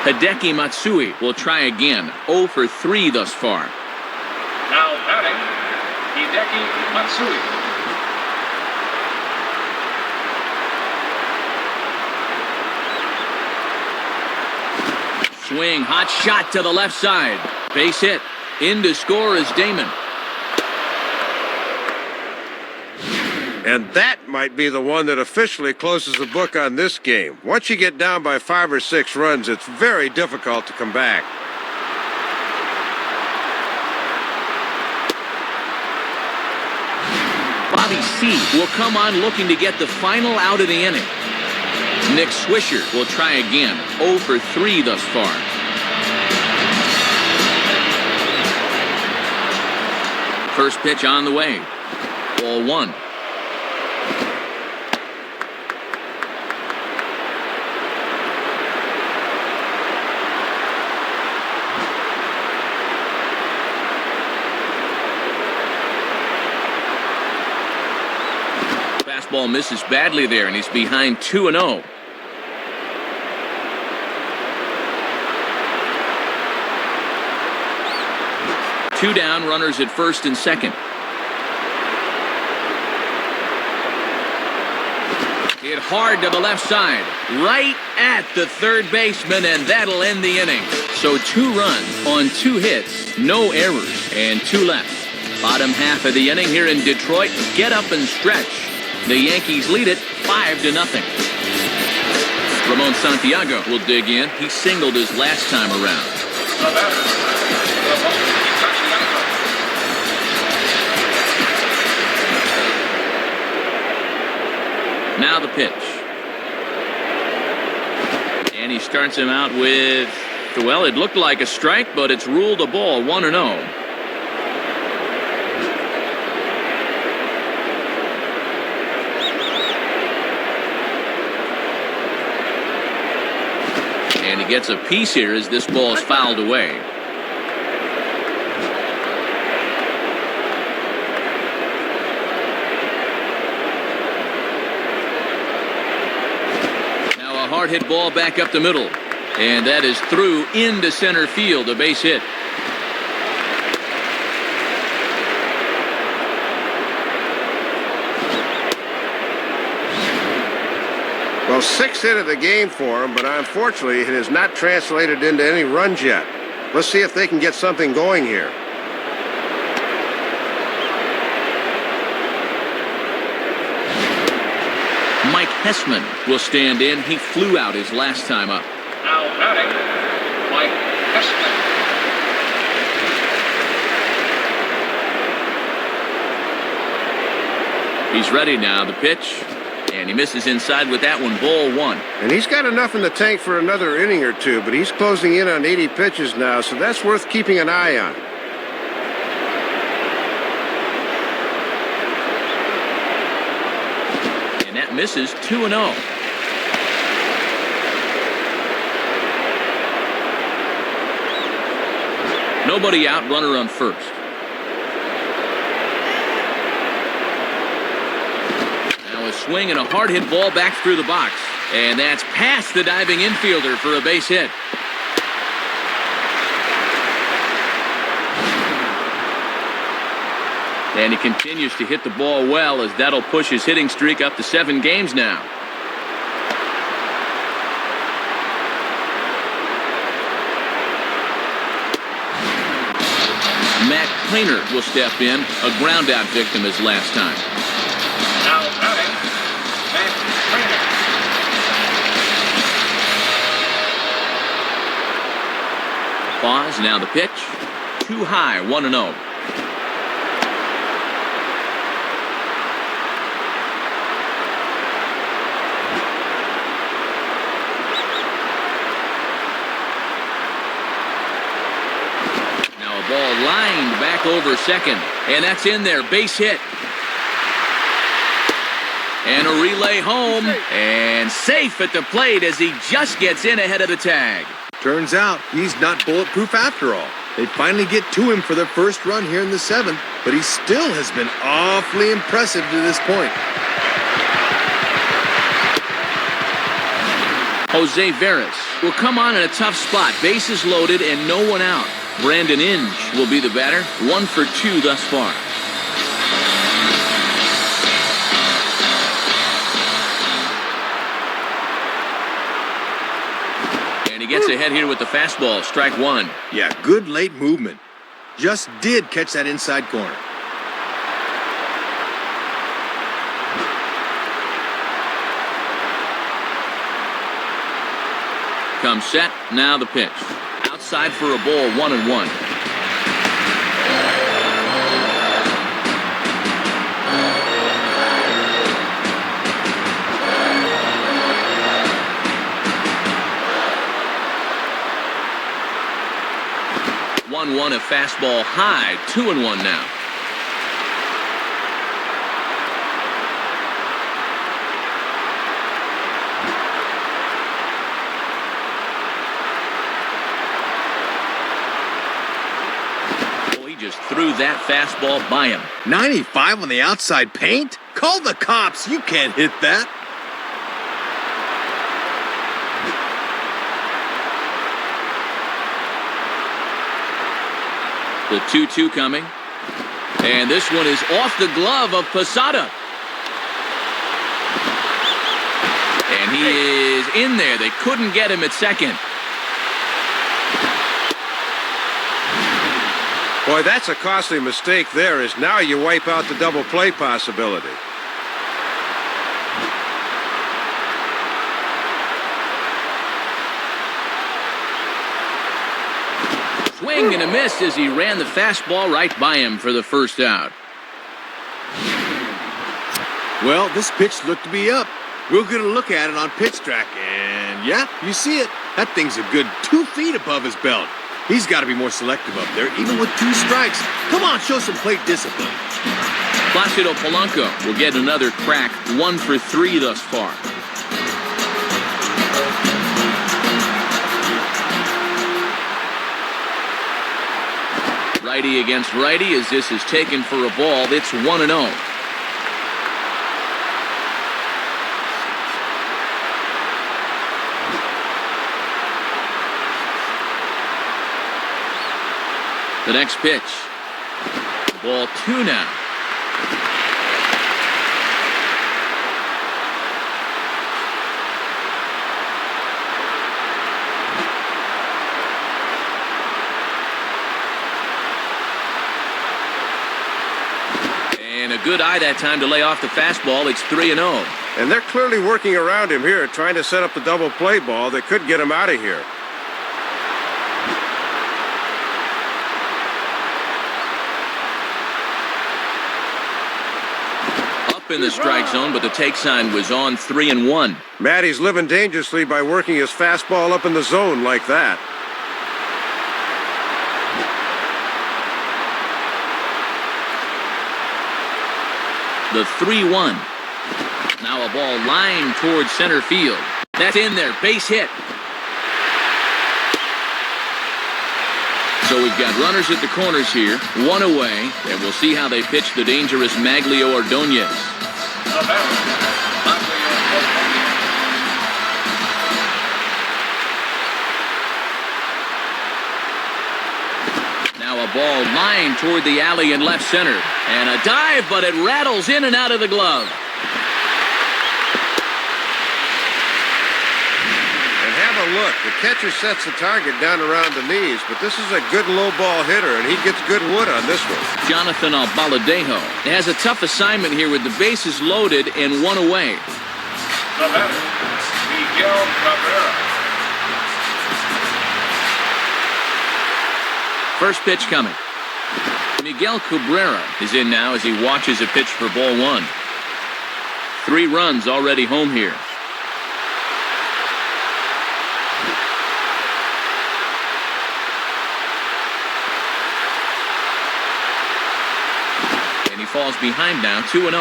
Hideki Matsui will try again. 0 for 3 thus far. Now batting, Hideki Matsui. Swing, hot shot to the left side. Base hit. In to score is Damon. And that might be the one that officially closes the book on this game. Once you get down by 5 or 6 runs, it's very difficult to come back. Bobby C. will come on looking to get the final out of the inning. Nick Swisher will try again. 0 for 3 thus far. First pitch on the way. Ball 1. Fastball misses badly there, and he's behind 2-0. Two down, runners at first and second. Hit hard to the left side, right at the third baseman, and that'll end the inning. So 2 runs on 2 hits, no errors, and 2 left. Bottom half of the inning here in Detroit. Get up and stretch. The Yankees lead it 5-0. Ramon Santiago will dig in. He singled his last time around. The batter, Ramon Santiago. Now the pitch. And he starts him out with, well, it looked like a strike, but it's ruled a ball, 1-0. And he gets a piece here as this ball is fouled away. Now a hard hit ball back up the middle. And that is through into center field, a base hit. Well, 6th hit of the game for him, but unfortunately it has not translated into any runs yet. Let's see if they can get something going here. Mike Hessman will stand in. He flew out his last time up. Now batting, Mike Hessman. He's ready now. The pitch. And he misses inside with that one, ball 1. And he's got enough in the tank for another inning or 2, but he's closing in on 80 pitches now, so that's worth keeping an eye on. And that misses, 2-0. Nobody out, runner on first. A swing and a hard hit ball back through the box. And that's past the diving infielder for a base hit. And he continues to hit the ball well, as that'll push his hitting streak up to 7 games now. Matt Planer will step in, a ground out victim his last time. Now batting, Matt Planer. Pause, now the pitch. Too high, 1-0. Now a ball lined back over second, and that's in there, base hit. And a relay home, and safe at the plate as he just gets in ahead of the tag. Turns out he's not bulletproof after all. They finally get to him for their first run here in the 7th, but he still has been awfully impressive to this point. Jose Veras will come on in a tough spot. Bases loaded and no one out. Brandon Inge will be the batter. 1 for 2 thus far. And he gets ahead here with the fastball. Strike 1. Yeah, good late movement. Just did catch that inside corner. Comes set. Now the pitch. Outside for a ball. 1-1. A fastball high. 2-1 now. Just threw that fastball by him. 95 on the outside paint? Call the cops. You can't hit that. The 2-2 coming. And this one is off the glove of Posada. And he is in there. They couldn't get him at second. Boy, that's a costly mistake there, as now you wipe out the double play possibility. Swing and a miss as he ran the fastball right by him for the first out. Well, this pitch looked to be up. We'll get a look at it on pitch track, and yeah, you see it. That thing's a good 2 feet above his belt. He's got to be more selective up there, even with 2 strikes. Come on, show some plate discipline. Placido Polanco will get another crack. 1 for 3 thus far. Righty against righty as this is taken for a ball. It's 1-0. The next pitch. Ball 2 now. And a good eye that time to lay off the fastball. It's 3-0. And they're clearly working around him here, trying to set up the double play ball that could get him out of here. In the strike zone, but the take sign was on. 3-1. Matty's living dangerously by working his fastball up in the zone like that. The 3-1. Now a ball lined towards center field. That's in there. Base hit. So we've got runners at the corners here. 1 away, and we'll see how they pitch the dangerous Maglio Ordonez. Now a ball lined toward the alley in left center. And a dive, but it rattles in and out of the glove. And have a look. The catcher sets the target down around the knees, but this is a good low ball hitter, and he gets good wood on this one. Jonathan Albaladejo has a tough assignment here with the bases loaded and 1 away. The batter, Miguel Cabrera. First pitch coming. Miguel Cabrera is in now as he watches a pitch for ball 1. 3 runs already home here. And he falls behind now, 2-0.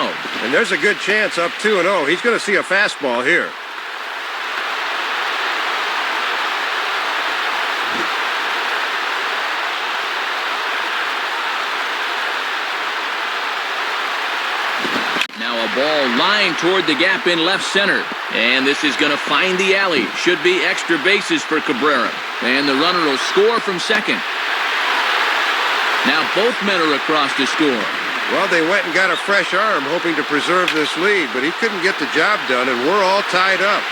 And there's a good chance up 2-0. He's going to see a fastball here. Ball lined toward the gap in left center. And this is going to find the alley. Should be extra bases for Cabrera. And the runner will score from second. Now both men are across to score. Well, they went and got a fresh arm hoping to preserve this lead, but he couldn't get the job done, and we're all tied up.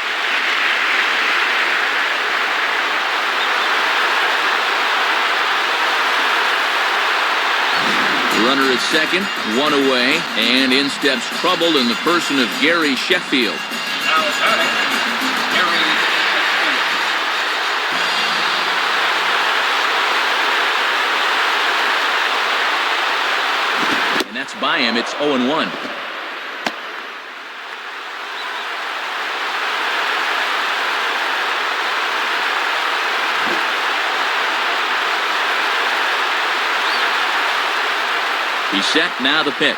Runner at second, one away, and in steps trouble in the person of Gary Sheffield. Now batting, Gary Sheffield. And that's by him. It's 0-1. He's set, now the pitch.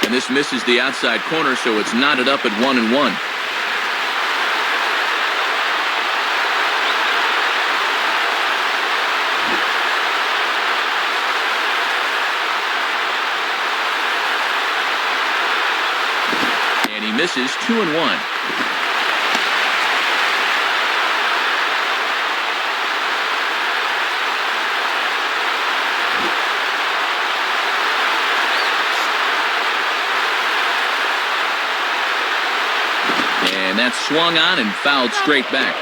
And this misses the outside corner, so it's knotted up at 1-1. And he misses 2-1. And that's swung on and fouled straight back.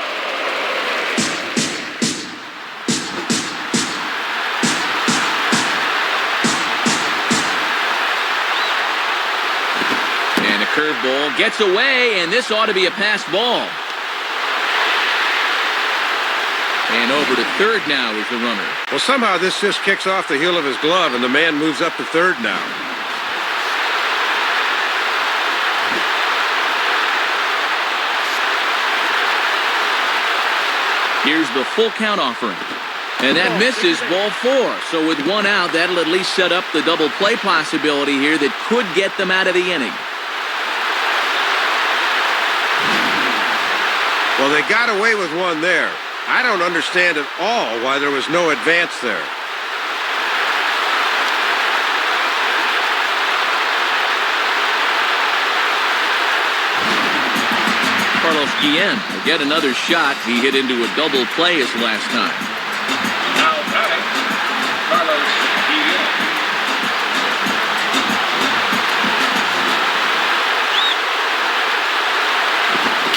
And a curveball gets away, and this ought to be a pass ball. And over to third now is the runner. Well, somehow this just kicks off the heel of his glove, and the man moves up to third now. Here's the full count offering. And that misses ball 4. So with one out, that'll at least set up the double play possibility here that could get them out of the inning. Well, they got away with one there. I don't understand at all why there was no advance there. Carlos Guillen will get another shot. He hit into a double play his last time. Now batting, Carlos Guillen.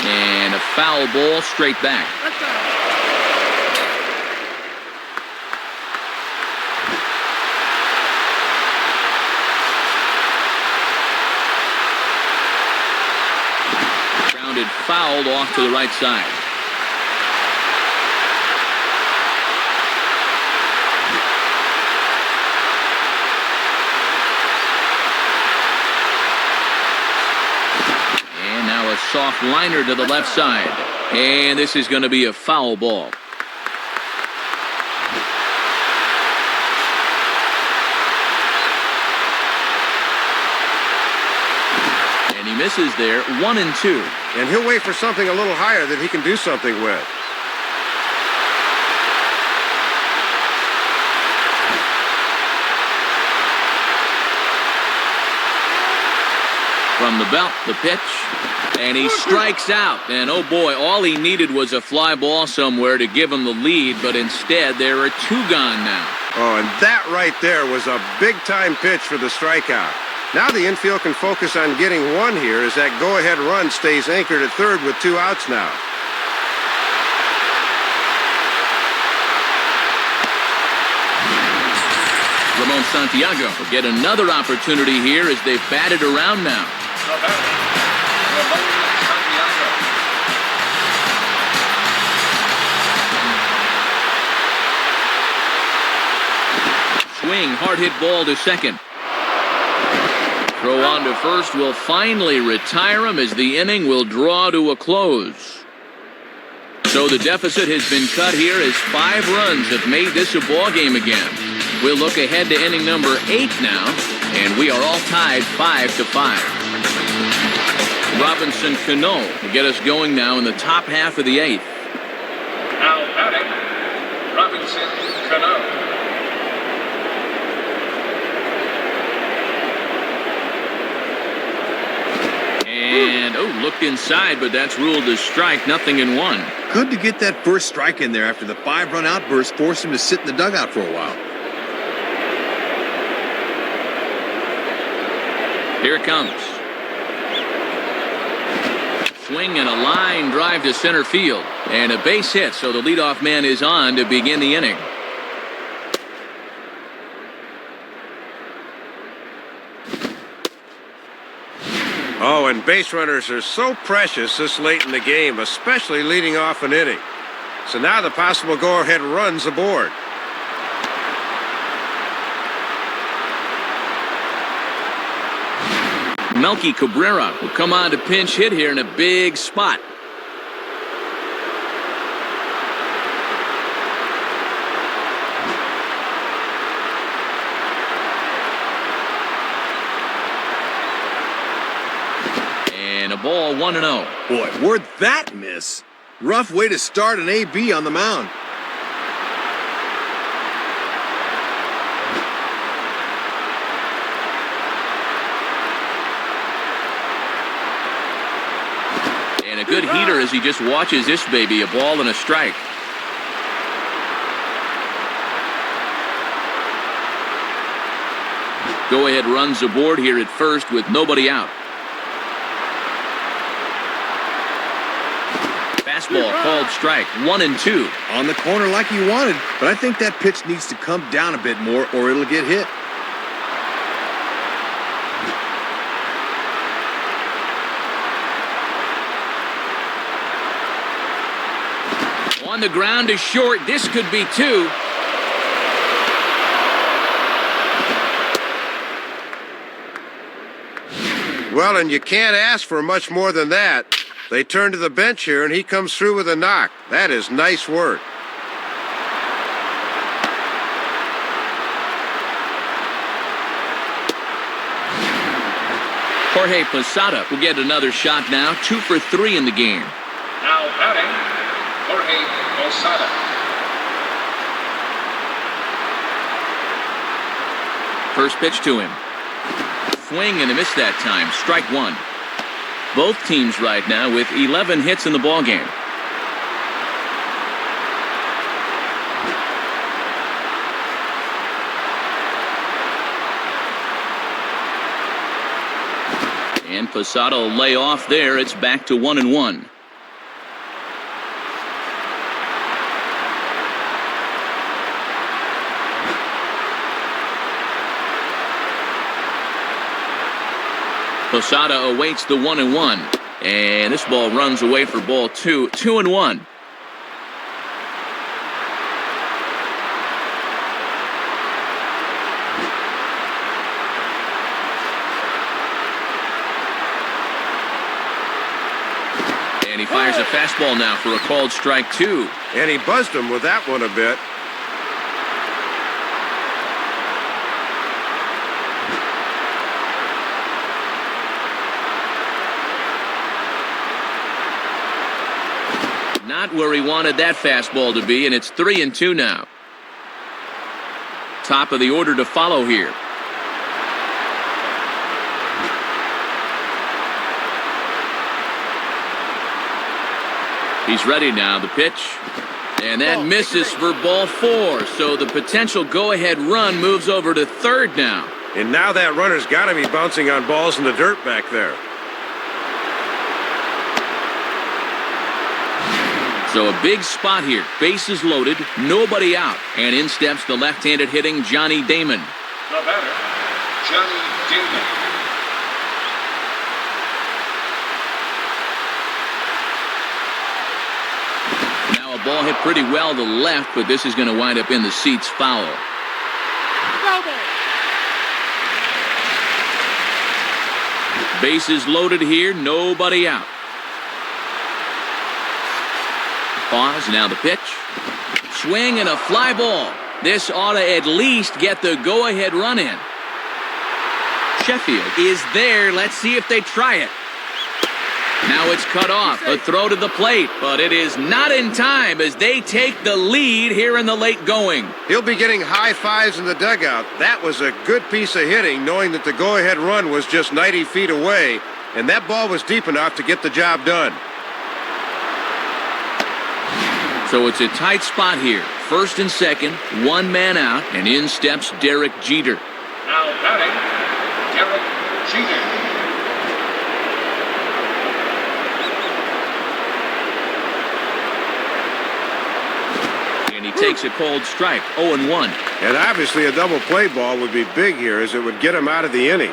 And a foul ball straight back. Grounded fouled off to the right side. And now a soft liner to the left side. And this is going to be a foul ball. And he misses there, 1-2. And he'll wait for something a little higher that he can do something with. From the belt, the pitch, and he strikes out. And oh boy, all he needed was a fly ball somewhere to give him the lead, but instead there are 2 gone now. Oh, and that right there was a big-time pitch for the strikeout. Now the infield can focus on getting one here as that go-ahead run stays anchored at third with 2 outs now. Ramon Santiago will get another opportunity here as they've batted around now. Now batting, Ramon Santiago. Swing, hard hit ball to second. Throw on to first will finally retire him as the inning will draw to a close. So the deficit has been cut here as 5 runs have made this a ball game again. We'll look ahead to inning number 8 now, and we are all tied 5-5. Robinson Cano will get us going now in the top half of the 8th. Now batting, Robinson Cano. And, looked inside, but that's ruled a strike, nothing in one. Good to get that first strike in there after the 5-run outburst forced him to sit in the dugout for a while. Here it comes. Swing and a line drive to center field. And a base hit, so the leadoff man is on to begin the inning. Oh, and base runners are so precious this late in the game, especially leading off an inning. So now the possible go-ahead run's aboard. Melky Cabrera will come on to pinch hit here in a big spot. And a ball 1-0. Boy, where'd that miss? Rough way to start an AB on the mound. And a good heater as he just watches this baby, a ball and a strike. Go ahead runs aboard here at first with nobody out. Fastball called strike, 1-2. On the corner like he wanted, but I think that pitch needs to come down a bit more or it'll get hit. On the ground is short. This could be two. Well, and you can't ask for much more than that. They turn to the bench here, and he comes through with a knock. That is nice work. Jorge Posada will get another shot now. 2 for 3 in the game. Now batting, Jorge Posada. First pitch to him. Swing and a miss that time. Strike one. Both teams right now with 11 hits in the ballgame. And Posada will lay off there. It's back to 1-1. Posada awaits the 1-1. And this ball runs away for ball 2. 2-1. And he fires a fastball now for a called strike 2. And he buzzed him with that one a bit. Not where he wanted that fastball to be, and it's 3-2 now. Top of the order to follow here. He's ready now, the pitch. And that misses for ball 4, so the potential go-ahead run moves over to third now. And now that runner's got to be bouncing on balls in the dirt back there. So a big spot here. Bases loaded, nobody out. And in steps the left-handed hitting Johnny Damon. The batter, Johnny Damon. Now a ball hit pretty well to left, but this is going to wind up in the seats foul. Bases loaded here, nobody out. Pause, now the pitch. Swing and a fly ball. This ought to at least get the go-ahead run in. Sheffield is there. Let's see if they try it. Now it's cut off. A throw to the plate, but it is not in time as they take the lead here in the late going. He'll be getting high fives in the dugout. That was a good piece of hitting, knowing that the go-ahead run was just 90 feet away. and that ball was deep enough to get the job done. So it's a tight spot here. First and second, one man out, and in steps Derek Jeter. Now batting, Derek Jeter. And he takes a cold strike, 0-1. And obviously a double play ball would be big here, as it would get him out of the inning.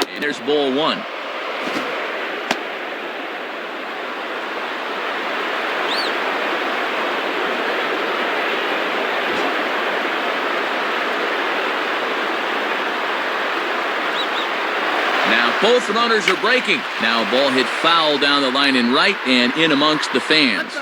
And there's ball one. Both runners are breaking. Now a ball hit foul down the line in right and in amongst the fans.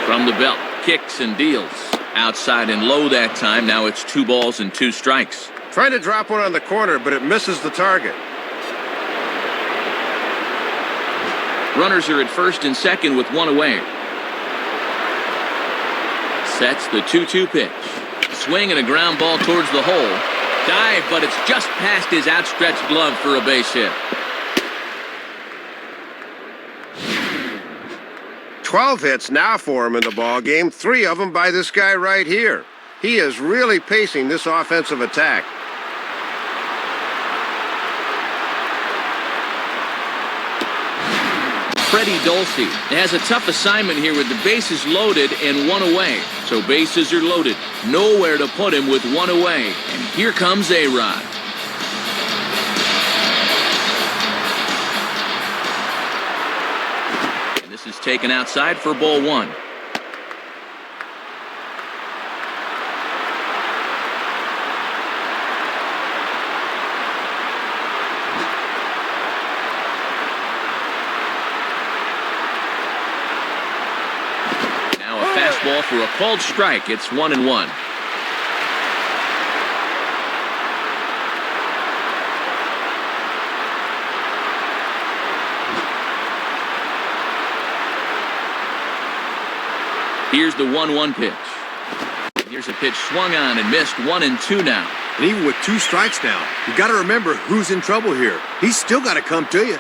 From the belt, kicks and deals. Outside and low that time. Now it's 2 balls and 2 strikes. Trying to drop one on the corner, but it misses the target. Runners are at first and second with 1 away. Sets the 2-2 pitch. Swing and a ground ball towards the hole. Dive, but it's just past his outstretched glove for a base hit. 12 hits now for him in the ball game, 3 of them by this guy right here. He is really pacing this offensive attack. Freddie Dulce has a tough assignment here with the bases loaded and 1 away. So bases are loaded. Nowhere to put him with 1 away. And here comes A-Rod. And this is taken outside for ball 1. Ball for a called strike. It's 1-1. Here's the 1-1 pitch. Here's a pitch swung on and missed. 1-2 now. And even with 2 strikes now, you got to remember who's in trouble here. He's still got to come to you.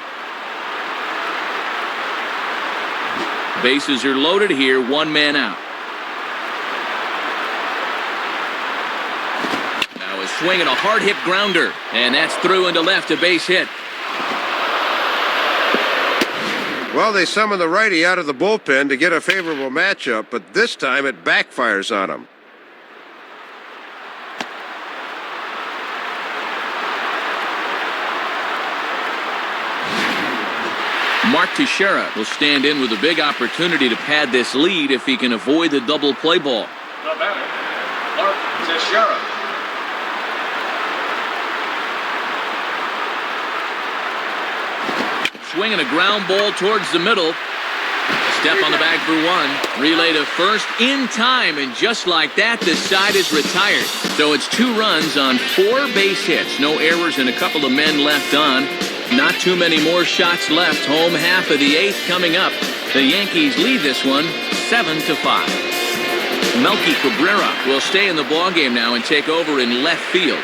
Bases are loaded here. 1 man out. Now a swing and a hard hit grounder. And that's through into left, a base hit. Well, they summon the righty out of the bullpen to get a favorable matchup, but this time it backfires on him. Mark Teixeira will stand in with a big opportunity to pad this lead if he can avoid the double play ball. The batter, Mark Teixeira. Swing and a ground ball towards the middle. Step on the bag for 1. Relay to first in time, and just like that, the side is retired. So it's 2 runs on 4 base hits. No errors and a couple of men left on. Not too many more shots left. Home half of the 8th coming up. The Yankees lead this one 7-5. Melky Cabrera will stay in the ballgame now and take over in left field.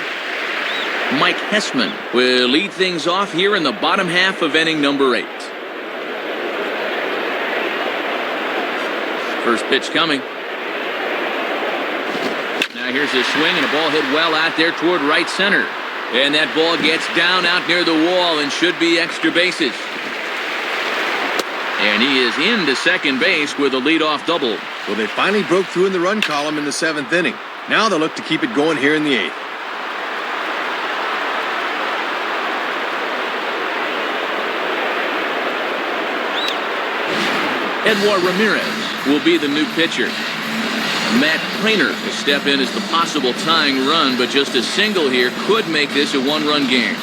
Mike Hessman will lead things off here in the bottom half of inning number 8. First pitch coming. Now here's a swing and a ball hit well out there toward right center. And that ball gets down out near the wall and should be extra bases. And he is into second base with a leadoff double. Well, they finally broke through in the run column in the 7th inning. Now they'll look to keep it going here in the 8th. Edward Ramirez will be the new pitcher. Matt Prainer will step in as the possible tying run, but just a single here could make this a 1-run game.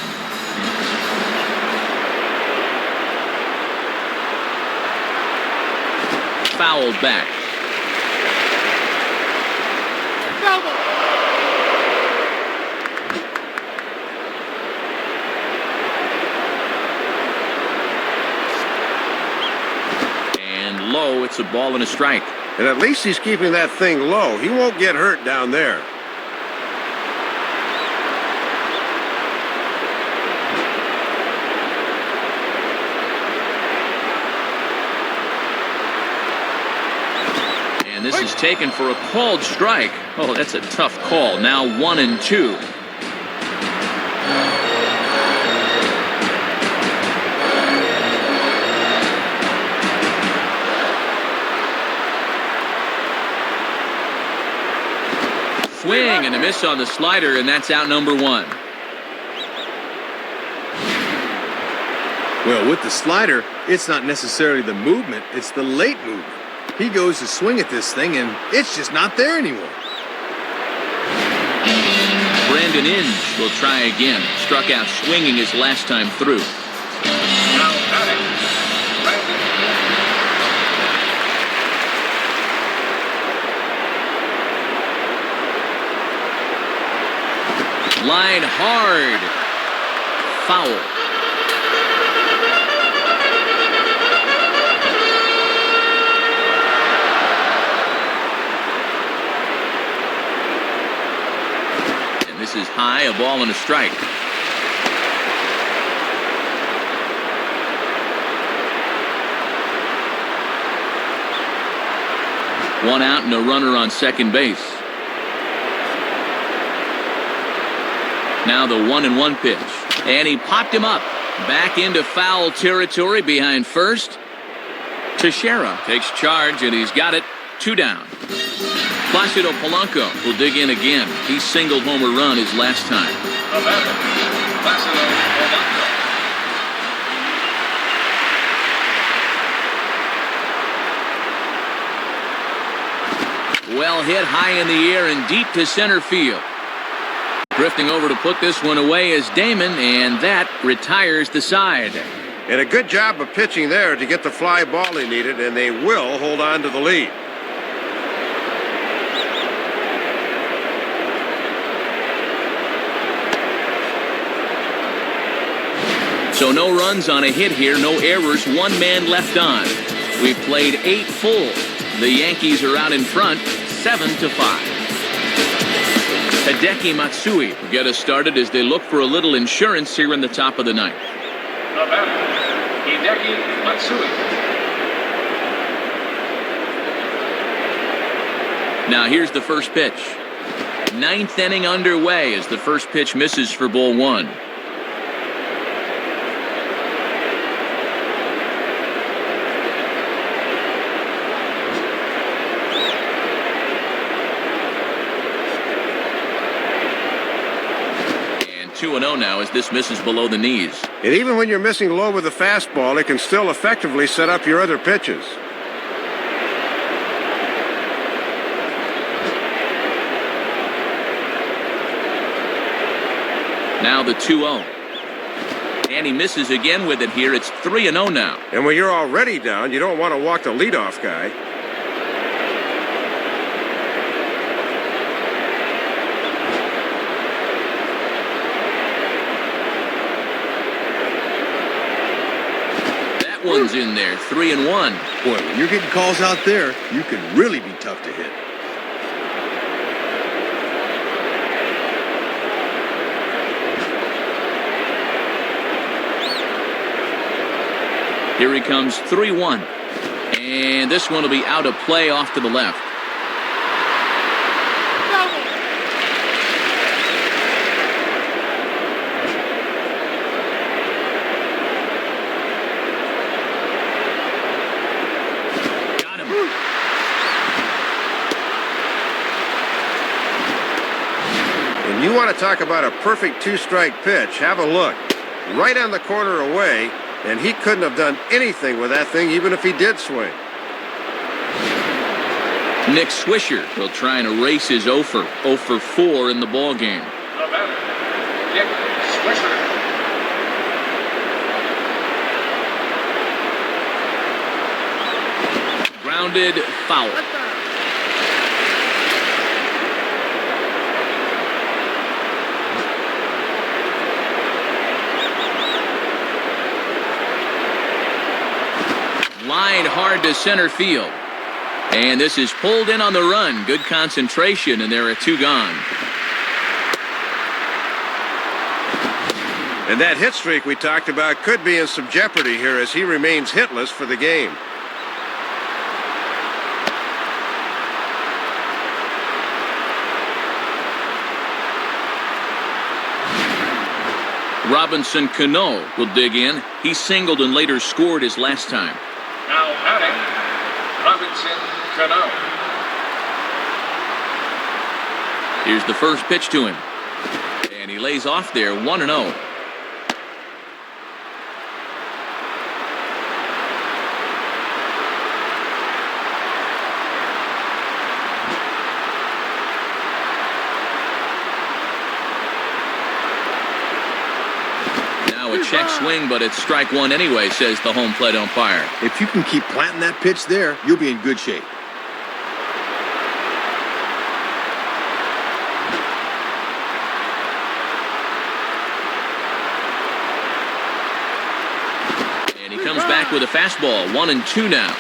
Fouled back. low. It's a ball and a strike. And at least he's keeping that thing low. He won't get hurt down there. And this is taken for a called strike. Oh, that's a tough call. Now 1-2. Swing and a miss on the slider, and that's out number 1. Well, with the slider, it's not necessarily the movement, it's the late movement. He goes to swing at this thing, and it's just not there anymore. Brandon Inge will try again. Struck out swinging his last time through. Now batting, Brandon. Line hard. Foul. And this is high, a ball and a strike. One out and a runner on second base. Now the 1-1 pitch. And he popped him up. Back into foul territory behind first. Teixeira takes charge, and he's got it. 2 down. Placido Polanco will dig in again. He singled home a run his last time. The batter, Placido Polanco. Well hit high in the air and deep to center field. Drifting over to put this one away is Damon, and that retires the side. And a good job of pitching there to get the fly ball he needed, and they will hold on to the lead. So no runs on a hit here, no errors, 1 man left on. We've played 8 full. The Yankees are out in front, 7-5. Hideki Matsui will get us started as they look for a little insurance here in the top of the 9th. The batter, Hideki Matsui. Now here's the first pitch. 9th inning underway as the first pitch misses for ball 1. And 2-0 now as this misses below the knees. And even when you're missing low with a fastball, it can still effectively set up your other pitches. Now the 2-0. And he misses again with it here. It's 3-0 now. And when you're already down, you don't want to walk the leadoff guy. That one's in there. 3-1. Boy, when you're getting calls out there, you can really be tough to hit. Here he comes, 3-1. And this one will be out of play off to the left. Got him. And you want to talk about a perfect 2-strike pitch, have a look. Right on the corner away. And he couldn't have done anything with that thing, even if he did swing. Nick Swisher will try and erase his 0 for 4 in the ball game. The batter, Nick Swisher. Grounded, foul. Lined hard to center field. And this is pulled in on the run. Good concentration, and there are 2 gone. And that hit streak we talked about could be in some jeopardy here as he remains hitless for the game. Robinson Cano will dig in. He singled and later scored his last time. Now batting, Robinson Cano. Here's the first pitch to him. And he lays off there, 1-0. Check swing, but it's strike 1 anyway, says the home plate umpire. If you can keep planting that pitch there, you'll be in good shape. And he comes back with a fastball, 1-2 now.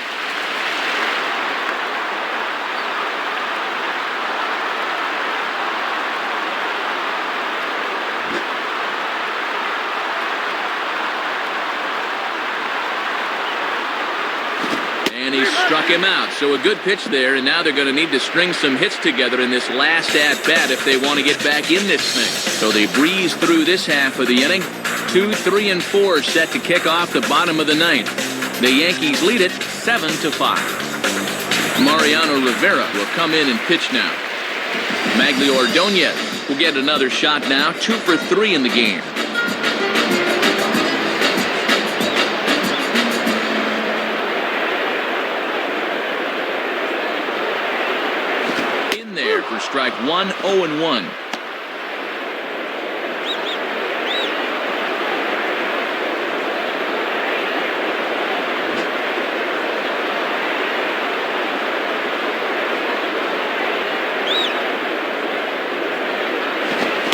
Struck him out, so a good pitch there, and now they're going to need to string some hits together in this last at-bat if they want to get back in this thing. So they breeze through this half of the inning. 2, 3, and 4 set to kick off the bottom of the 9th. The Yankees lead it 7-5. Mariano Rivera will come in and pitch now. Maglio Ordonez will get another shot now, 2 for 3 in the game. For strike 1, 0-1.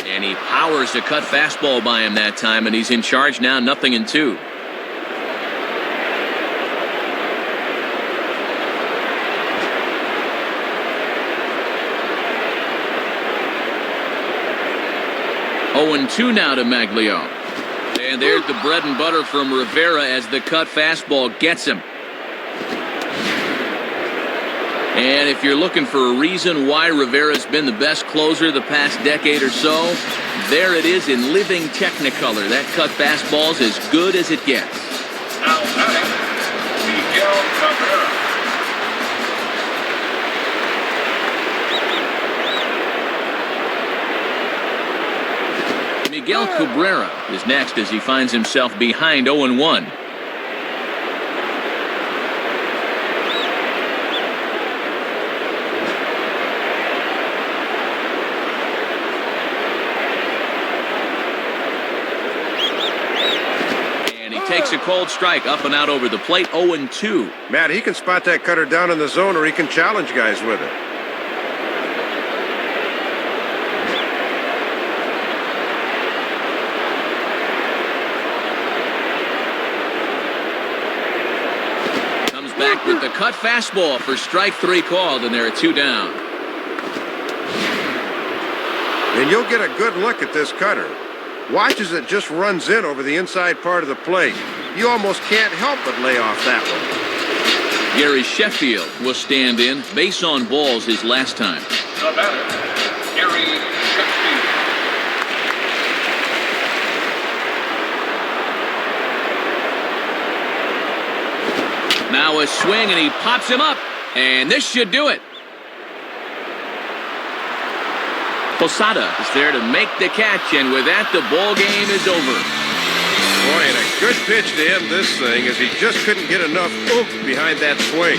And he powers a cut fastball by him that time, and he's in charge now, 0-2. And 2 now to Maglio. And there's the bread and butter from Rivera as the cut fastball gets him. And if you're looking for a reason why Rivera's been the best closer the past decade or so, there it is in living technicolor. That cut fastball's as good as it gets. Now batting, Miguel Cabrera. Miguel Cabrera is next as he finds himself behind 0-1. And he takes a cold strike up and out over the plate, 0-2. Matt, he can spot that cutter down in the zone or he can challenge guys with it. Back with the cut fastball for strike 3 called, and there are 2 down. And you'll get a good look at this cutter. Watch as it just runs in over the inside part of the plate. You almost can't help but lay off that one. Gary Sheffield will stand in. Base on balls his last time. The batter, Gary Sheffield. Now a swing, and he pops him up, and this should do it. Posada is there to make the catch, and with that, the ball game is over. Boy, and a good pitch to end this thing as he just couldn't get enough oomph behind that swing.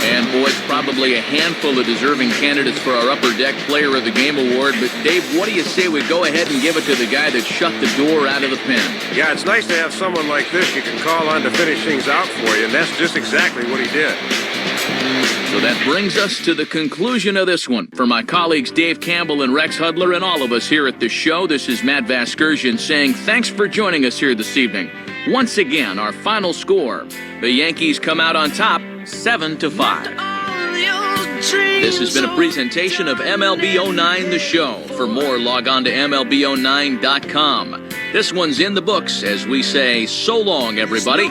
And boy, it's probably a handful of deserving candidates for our Upper Deck Player of the Game award. But Dave, what do you say we go ahead and give it to the guy that shut the door out of the pen? Yeah, it's nice to have someone like this you can call on to finish things out for you, and that's just exactly what he did. So that brings us to the conclusion of this one. For my colleagues Dave Campbell and Rex Hudler and all of us here at the show, this is Matt Vasgersian saying thanks for joining us here this evening. Once again, our final score. The Yankees come out on top, 7-5. This has been a presentation of MLB 09 The Show. For more, log on to MLB09.com. This one's in the books as we say so long, everybody.